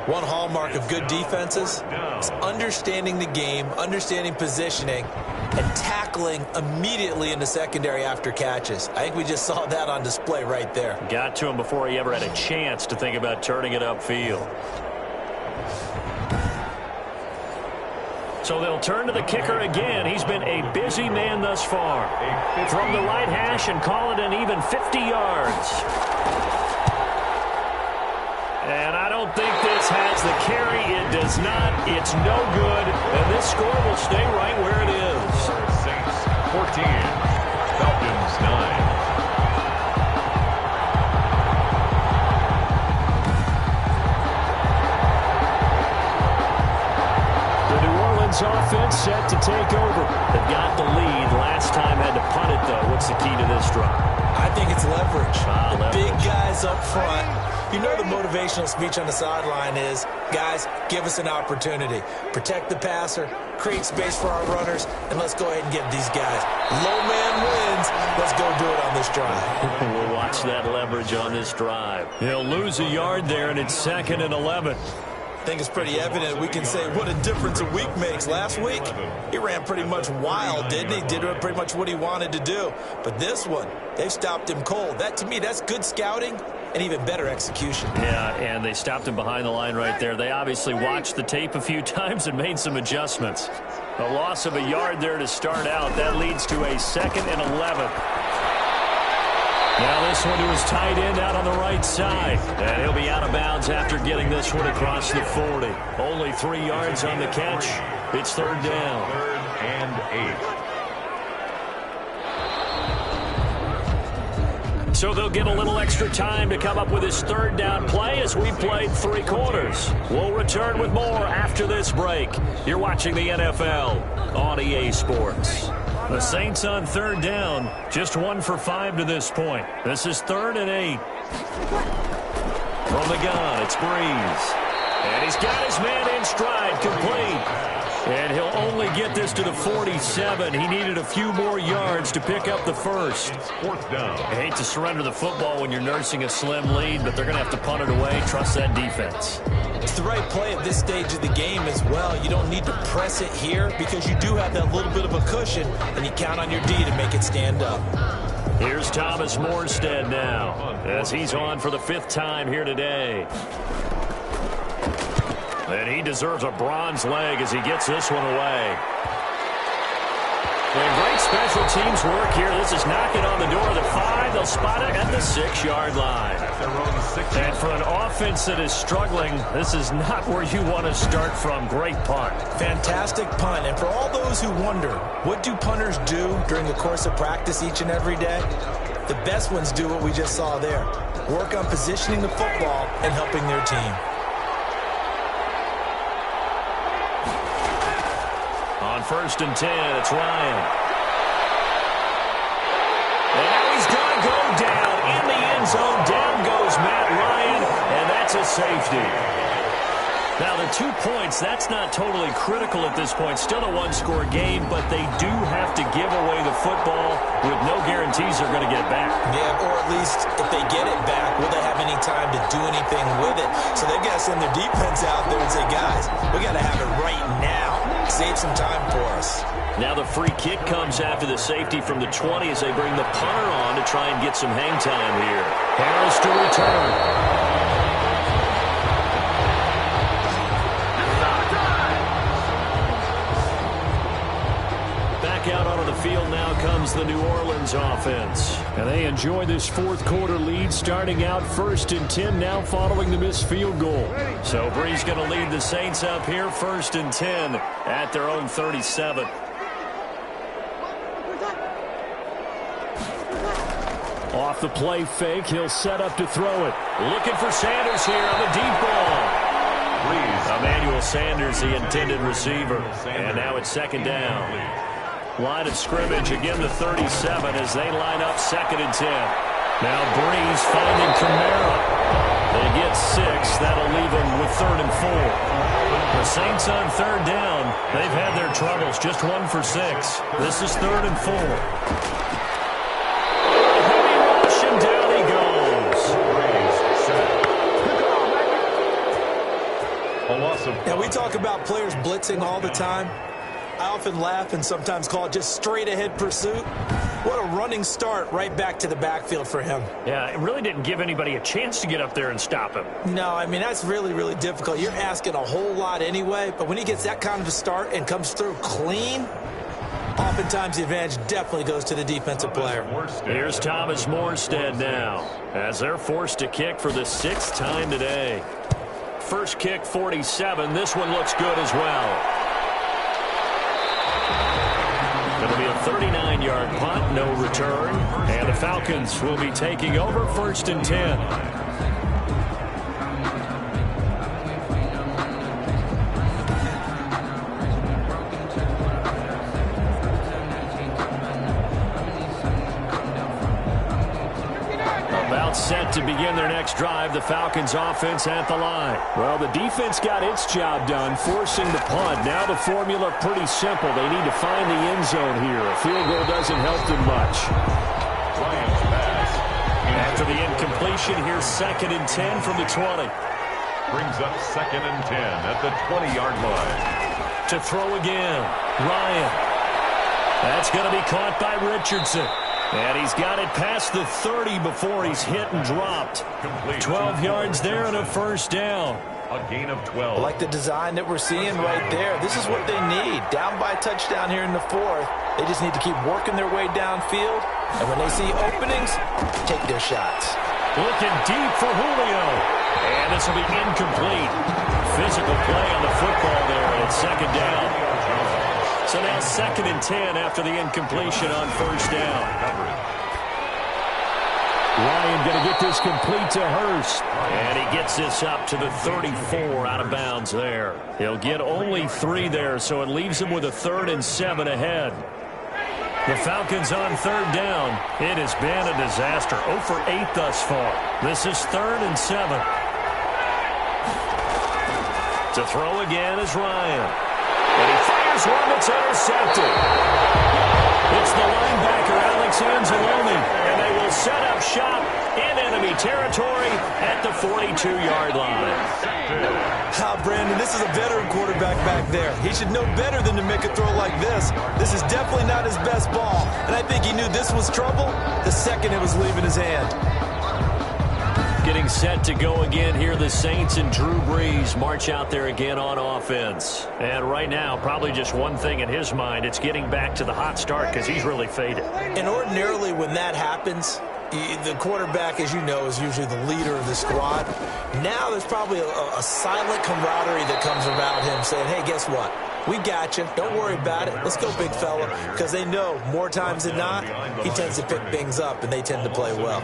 One hallmark of good defenses is understanding the game, understanding positioning, and tackling immediately in the secondary after catches. I think we just saw that on display right there. Got to him before he ever had a chance to think about turning it upfield. So they'll turn to the kicker again. He's been a busy man thus far. From the right hash and call it an even 50 yards. And I don't think this has the carry. It does not. It's no good. And this score will stay right where it is. Saints 14, Falcons 9. Offense set to take over. They've got the lead. Last time had to punt it, though. What's the key to this drive? I think it's leverage. Leverage. Big guys up front. You know the motivational speech on the sideline is, guys, give us an opportunity. Protect the passer, create space for our runners, and let's go ahead and get these guys. Low man wins. Let's go do it on this drive. We'll watch that leverage on this drive. He'll lose a yard there, and it's 2nd and 11. I think it's pretty evident. We can say what a difference a week makes. Last week, he ran pretty much wild, didn't he? Did pretty much what he wanted to do. But this one, they've stopped him cold. That, to me, that's good scouting and even better execution. Yeah, and they stopped him behind the line right there. They obviously watched the tape a few times and made some adjustments. A loss of a yard there to start out. That leads to a 2nd and 11. Now this one to his tight end out on the right side. And he'll be out of bounds after getting this one across the 40. Only 3 yards on the catch. It's 3rd down. 3rd and 8. So they'll get a little extra time to come up with his 3rd down play as we played 3 quarters. We'll return with more after this break. You're watching the NFL on EA Sports. The Saints on 3rd down, just 1 for 5 to this point. This is 3rd and 8. From the gun, it's Breeze. And he's got his man in stride, complete. And he'll only get this to the 47. He needed a few more yards to pick up the first. 4th down. I hate to surrender the football when you're nursing a slim lead, but they're going to have to punt it away. Trust that defense. It's the right play at this stage of the game as well. You don't need to press it here because you do have that little bit of a cushion, and you count on your D to make it stand up. Here's Thomas Morstead now as he's on for the 5th time here today. And he deserves a bronze leg as he gets this one away. And great special teams work here. This is knocking on the door of the 5. They'll spot it at the 6-yard line. And for an offense that is struggling, this is not where you want to start from. Great punt. Fantastic punt. And for all those who wonder, what do punters do during the course of practice each and every day? The best ones do what we just saw there. Work on positioning the football and helping their team. On 1st and 10, it's Ryan. And now he's going to go down in the end zone. Down goes Matt Ryan, and that's a safety. Now, the 2 points, that's not totally critical at this point. Still a 1-score game, but they do have to give away the football with no guarantees they're going to get back. Yeah, or at least if they get it back, will they have any time to do anything with it? So they've got to send their defense out there and say, guys, we got to have it right now. Save some time for us. Now the free kick comes after the safety from the 20 as they bring the punter on to try and get some hang time here. Harris to return. Out onto the field now comes the New Orleans offense. And they enjoy this 4th quarter lead starting out 1st and 10 now following the missed field goal. So Breeze going to lead the Saints up here 1st and 10 at their own 37. Off the play fake, he'll set up to throw it. Looking for Sanders here on the deep ball. Emmanuel Sanders, the intended receiver. And now it's 2nd down. Line of scrimmage, again the 37 as they line up 2nd and 10. Now Breeze finding Kamara. They get 6. That'll leave them with 3rd and 4. The Saints on 3rd down. They've had their troubles. Just 1 for 6. This is 3rd and 4. Heavy rush and down he goes. Now we talk about players blitzing all the time. I often laugh and sometimes call it just straight-ahead pursuit. What a running start right back to the backfield for him. Yeah, it really didn't give anybody a chance to get up there and stop him. No, I mean, that's really, really difficult. You're asking a whole lot anyway, but when he gets that kind of a start and comes through clean, oftentimes the advantage definitely goes to the defensive player. Here's Thomas Morstead now, as they're forced to kick for the 6th time today. First kick, 47. This one looks good as well. It'll be a 39-yard punt, no return. And the Falcons will be taking over 1st and 10. Set to begin their next drive, the Falcons offense at the line. Well, the defense got its job done, forcing the punt. Now the formula pretty simple. They need to find the end zone here. A field goal doesn't help them much. After the incompletion, here's 2nd and 10 from the 20. Brings up 2nd and 10 at the 20-yard line. To throw again, Ryan. That's going to be caught by Richardson. And he's got it past the 30 before he's hit and dropped. 12 yards there and a 1st down. A gain of 12. I like the design that we're seeing right there. This is what they need. Down by a touchdown here in the 4th. They just need to keep working their way downfield. And when they see openings, take their shots. Looking deep for Julio. And this will be incomplete. Physical play on the football there, and it's 2nd down. So now 2nd and 10 after the incompletion on 1st down. Ryan going to get this complete to Hurst. And he gets this up to the 34 out of bounds there. He'll get only 3 there, so it leaves him with a 3rd and 7 ahead. The Falcons on 3rd down. It has been a disaster. 0 for 8 thus far. This is 3rd and 7. To throw again is Ryan. And he fires one that's intercepted. It's the linebacker, Alex Anzalone, and they will set up shop in enemy territory at the 42-yard line. Brandon, this is a veteran quarterback back there. He should know better than to make a throw like this. This is definitely not his best ball, and I think he knew this was trouble the second it was leaving his hand. Getting set to go again here, the Saints and Drew Brees march out there again on offense. And right now, probably just one thing in his mind, it's getting back to the hot start because he's really faded. And ordinarily when that happens, the quarterback, as you know, is usually the leader of the squad. Now there's probably a silent camaraderie that comes around him saying, hey, guess what? We got you. Don't worry about it. Let's go, big fella. Because they know more times than not, he tends to pick things up, and they tend to play well.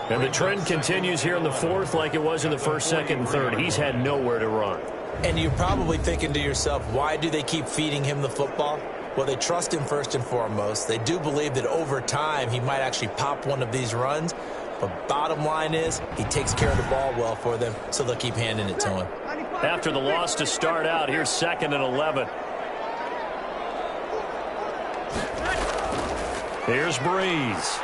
And the trend continues here in the 4th like it was in the 1st, 2nd, and 3rd. He's had nowhere to run. And you're probably thinking to yourself, why do they keep feeding him the football? Well, they trust him first and foremost. They do believe that over time he might actually pop one of these runs. But bottom line is he takes care of the ball well for them, so they'll keep handing it to him. After the loss to start out, here's 2nd and 11. Here's Brees.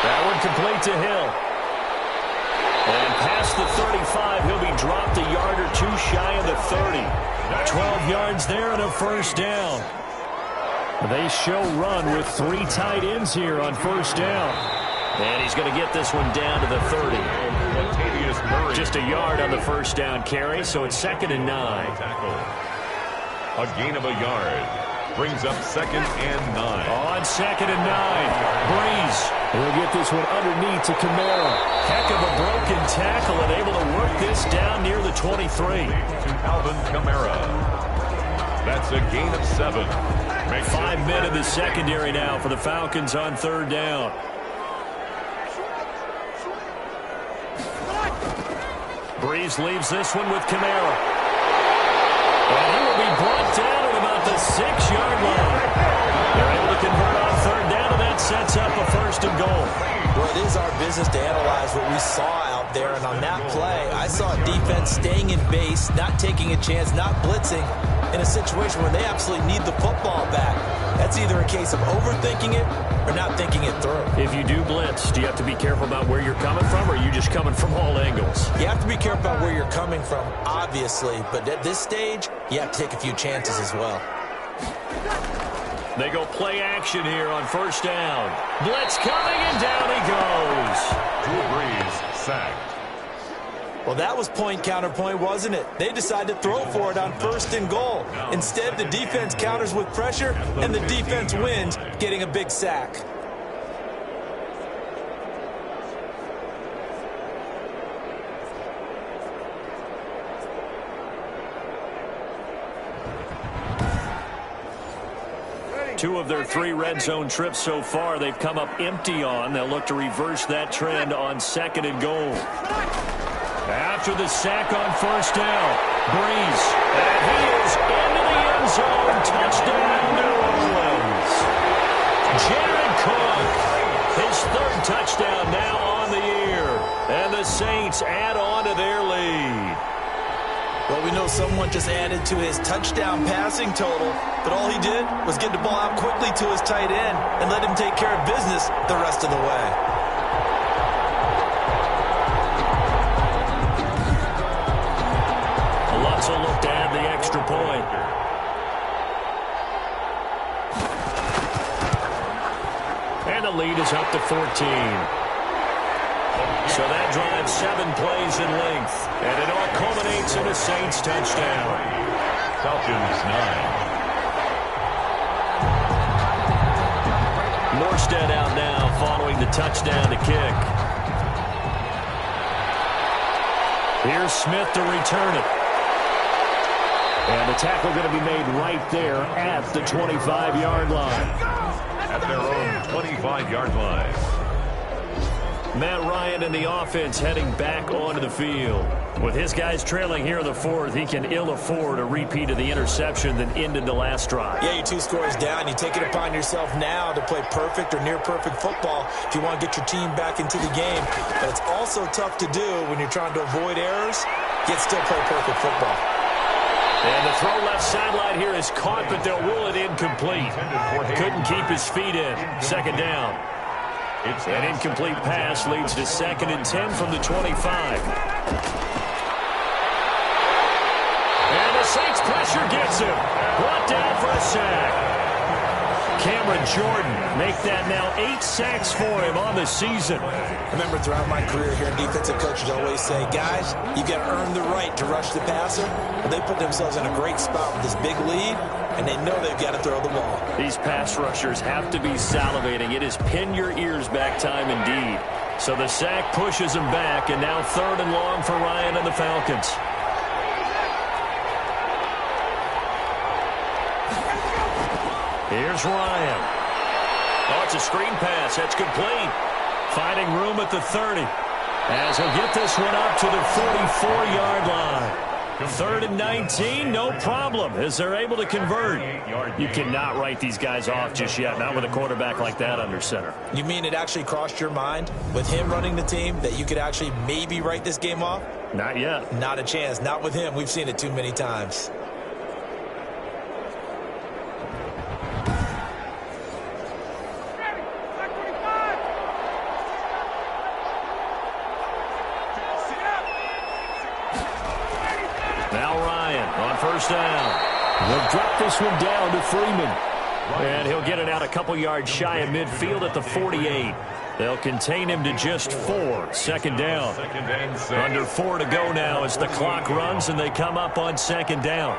That one complete to Hill. And past the 35, he'll be dropped a yard or 2 shy of the 30. 12 yards there and a 1st down. They show run with 3 tight ends here on 1st down. And he's going to get this one down to the 30. Just a yard on the 1st down carry, so it's 2nd and 9. A gain of a yard. Brings up 2nd and 9. On 2nd and 9, Brees will get this one underneath to Kamara. Heck of a broken tackle and able to work this down near the 23. To Alvin Kamara. That's a gain of 7. 5 men in the secondary now for the Falcons on 3rd down. Brees leaves this one with Kamara. And he will be brought down at about the 6-yard line. They're able to convert on 3rd down, and that sets up a 1st and goal. Well, it is our business to analyze what we saw out there, and on that play, I saw defense staying in base, not taking a chance, not blitzing in a situation where they absolutely need the football back. That's either a case of overthinking it or not thinking it through. If you do blitz, do you have to be careful about where you're coming from, or are you just coming from all angles? You have to be careful about where you're coming from, obviously, but at this stage, you have to take a few chances as well. They go play action here on first down. Blitz coming, and down he goes. Drew Brees sacked. Well, that was point counterpoint, wasn't it? They decided to throw for it on first and goal. Instead, the defense counters with pressure, and the defense wins, getting a big sack. Two of their 3 red zone trips so far, they've come up empty on. They'll look to reverse that trend on second and goal. After the sack on first down, Brees, and he is into the end zone. Touchdown, New Orleans. Jared Cook, his 3rd touchdown now on the year. And the Saints add on to their lead. Well, we know someone just added to his touchdown passing total, but all he did was get the ball out quickly to his tight end and let him take care of business the rest of the way. Alonso looked to add the extra point. And the lead is up to 14. So that drives 7 plays in length, and it all culminates in a Saints touchdown. Falcons 9. Morstead out now following the touchdown to kick. Here's Smith to return it. And the tackle going to be made right there at the 25-yard line. At their own 25-yard line. Matt Ryan and the offense heading back onto the field. With his guys trailing here in the 4th, he can ill afford a repeat of the interception that ended the last drive. Yeah, you're 2 scores down. You take it upon yourself now to play perfect or near-perfect football if you want to get your team back into the game. But it's also tough to do when you're trying to avoid errors, yet still play perfect football. And the throw left sideline here is caught, but they'll rule it incomplete. Couldn't keep his feet in. Second down. An incomplete pass leads to 2nd and 10 from the 25. And the Saints pressure gets him. Brought down for a sack. Cameron Jordan make that now 8 sacks for him on the season. I remember throughout my career here, defensive coaches always say, guys, you got to earn the right to rush the passer. Well, they put themselves in a great spot with this big lead, and they know they've got to throw the ball. These pass rushers have to be salivating. It is pin your ears back time indeed. So the sack pushes him back, and now 3rd and long for Ryan and the Falcons. Here's Ryan. Oh, it's a screen pass. That's complete. Finding room at the 30. As he'll get this one up to the 44-yard line. 3rd and 19, no problem, as they're able to convert. You cannot write these guys off just yet, not with a quarterback like that under center. You mean it actually crossed your mind with him running the team that you could actually maybe write this game off? Not yet. Not a chance. Not with him. We've seen it too many times. Now Ryan on first down. They'll drop this one down to Freeman. And he'll get it out a couple yards shy of midfield at the 48. They'll contain him to just 4. Second down. Under 4 to go now as the clock runs and they come up on second down.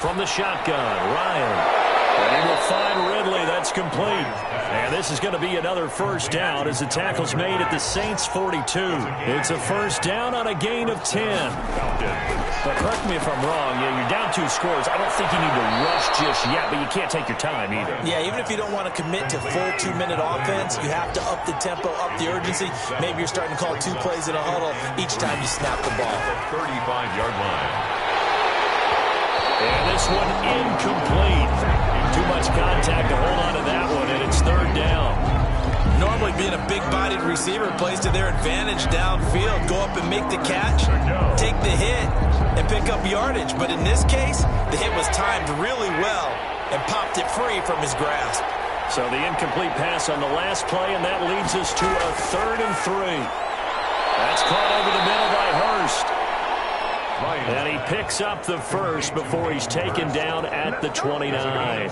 From the shotgun, Ryan. And he will find Ridley. That's complete. And this is going to be another first down as the tackle's made at the Saints 42. It's a first down on a gain of 10. But correct me if I'm wrong. Yeah, you're down 2 scores. I don't think you need to rush just yet, but you can't take your time either. Yeah, even if you don't want to commit to full 2-minute offense, you have to up the tempo, up the urgency. Maybe you're starting to call 2 plays in a huddle each time you snap the ball. 35-yard line. And this one incomplete. Too much contact to hold on to that one, and it's third down. Normally being a big-bodied receiver plays to their advantage downfield. Go up and make the catch, take the hit, and pick up yardage. But in this case, the hit was timed really well and popped it free from his grasp. So the incomplete pass on the last play, and that leads us to a 3rd and 3. That's caught over the middle by Hurst. And he picks up the first before he's taken down at the 29.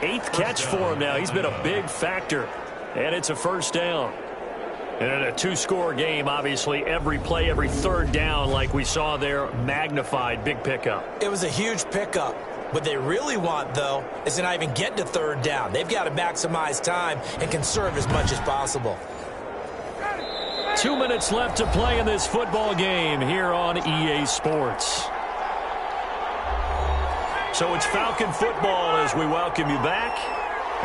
8th catch for him now. He's been a big factor. And it's a first down. And in a 2-score game, obviously, every play, every third down, like we saw there, magnified. Big pickup. It was a huge pickup. What they really want, though, is to not even get to third down. They've got to maximize time and conserve as much as possible. 2 minutes left to play in this football game here on EA Sports. So it's Falcon football as we welcome you back.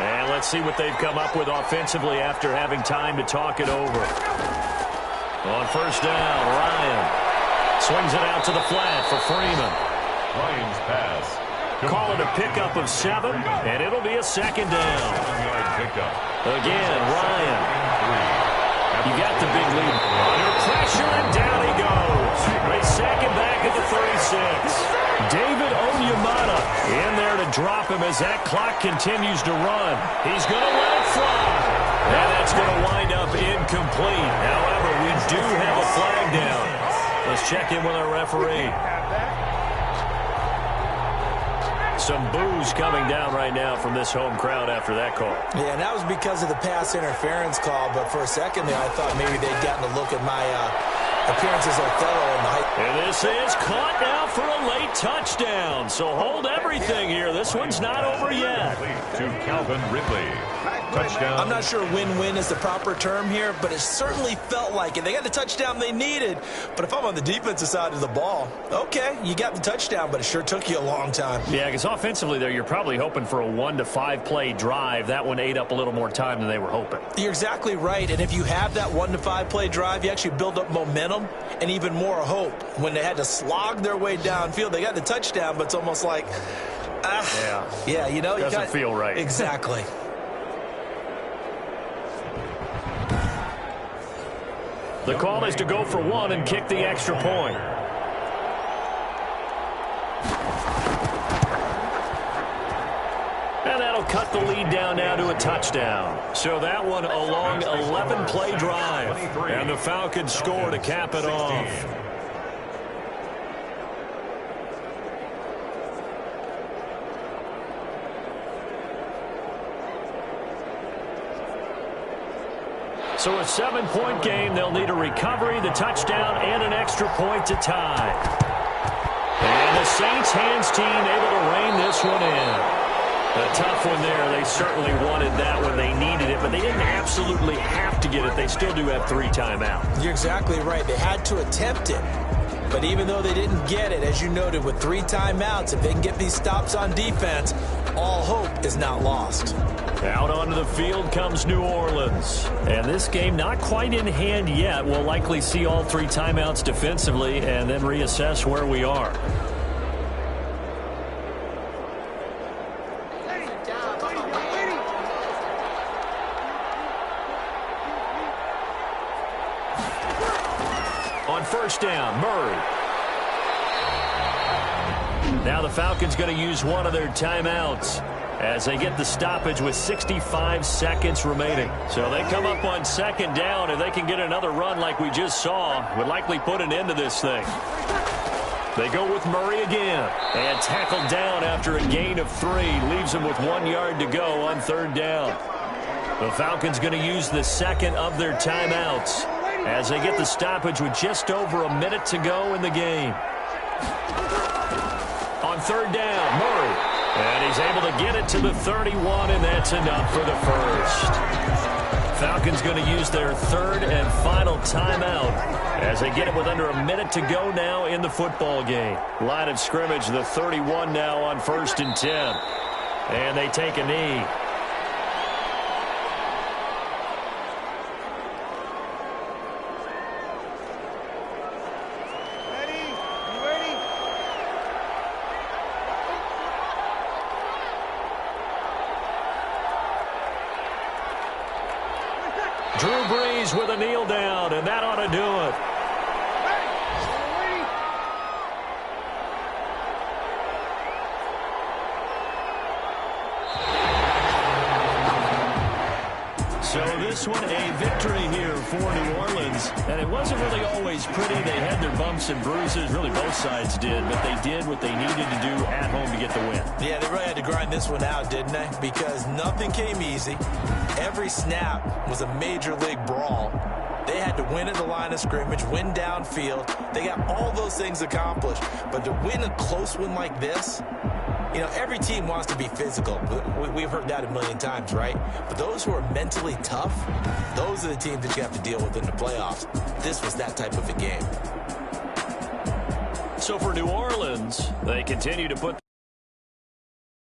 And let's see what they've come up with offensively after having time to talk it over. On first down, Ryan swings it out to the flat for Freeman. Ryan's pass. Call it a pickup of 7, and it'll be a second down. Again, Ryan. You got the big lead. Under pressure, and down he goes. They sack him back at the 36. David Onyemata in there to drop him as that clock continues to run. He's going to let it fly. And that's going to wind up incomplete. However, we do have a flag down. Let's check in with our referee. Some boos coming down right now from this home crowd after that call. Yeah, and that was because of the pass interference call. But for a second there, I thought maybe they'd gotten a look at my appearance as Othello in the height. And this is caught now for a late touchdown. So hold everything here. This one's not over yet. To Calvin Ridley. Touchdown. I'm not sure win-win is the proper term here, but it certainly felt like it. They got the touchdown they needed. But if I'm on the defensive side of the ball, okay, you got the touchdown, but it sure took you a long time. Yeah, because offensively there, you're probably hoping for a 1 to 5 play drive. That one ate up a little more time than they were hoping. You're exactly right. And if you have that 1 to 5 play drive, you actually build up momentum and even more hope. When they had to slog their way downfield, they got the touchdown, but it's almost like, yeah, you know, doesn't feel right. Exactly. The call is to go for 1 and kick the extra point. And that'll cut the lead down now to a touchdown. So that one a long 11-play drive. And the Falcons score to cap it off. So a 7-point game. They'll need a recovery, the touchdown, and an extra point to tie. And the Saints hands team able to rein this one in. A tough one there. They certainly wanted that when they needed it, but they didn't absolutely have to get it. They still do have 3 timeouts. You're exactly right. They had to attempt it. But even though they didn't get it, as you noted, with 3 timeouts, if they can get these stops on defense, all hope is not lost. Out onto the field comes New Orleans. And this game not quite in hand yet. We'll likely see all 3 timeouts defensively and then reassess where we are. On first down, Murray. Now the Falcons going to use one of their timeouts as they get the stoppage with 65 seconds remaining. So they come up on second down. If they can get another run like we just saw, would likely put an end to this thing. They go with Murray again. And tackled down after a gain of 3. Leaves him with 1 yard to go on third down. The Falcons going to use the second of their timeouts as they get the stoppage with just over a minute to go in the game. On third down, Murray. And he's able to get it to the 31, and that's enough for the first. Falcons going to use their third and final timeout as they get it with under a minute to go now in the football game. Line of scrimmage, the 31 now on 1st and 10. And they take a knee. Drew Brees with a kneel down, and that ought to do it. So this one, a victory here for New Orleans. And it wasn't really always pretty. They had their bumps and bruises. Really, both sides did. But they did what they needed to do at home to get the win. Yeah, they really had to grind this one out, didn't they? Because nothing came easy. Every snap was a major league brawl. They had to win at the line of scrimmage, win downfield. They got all those things accomplished. But to win a close one like this, you know, every team wants to be physical. We've heard that a million times, right? But those who are mentally tough, those are the teams that you have to deal with in the playoffs. This was that type of a game. So for New Orleans, they continue to put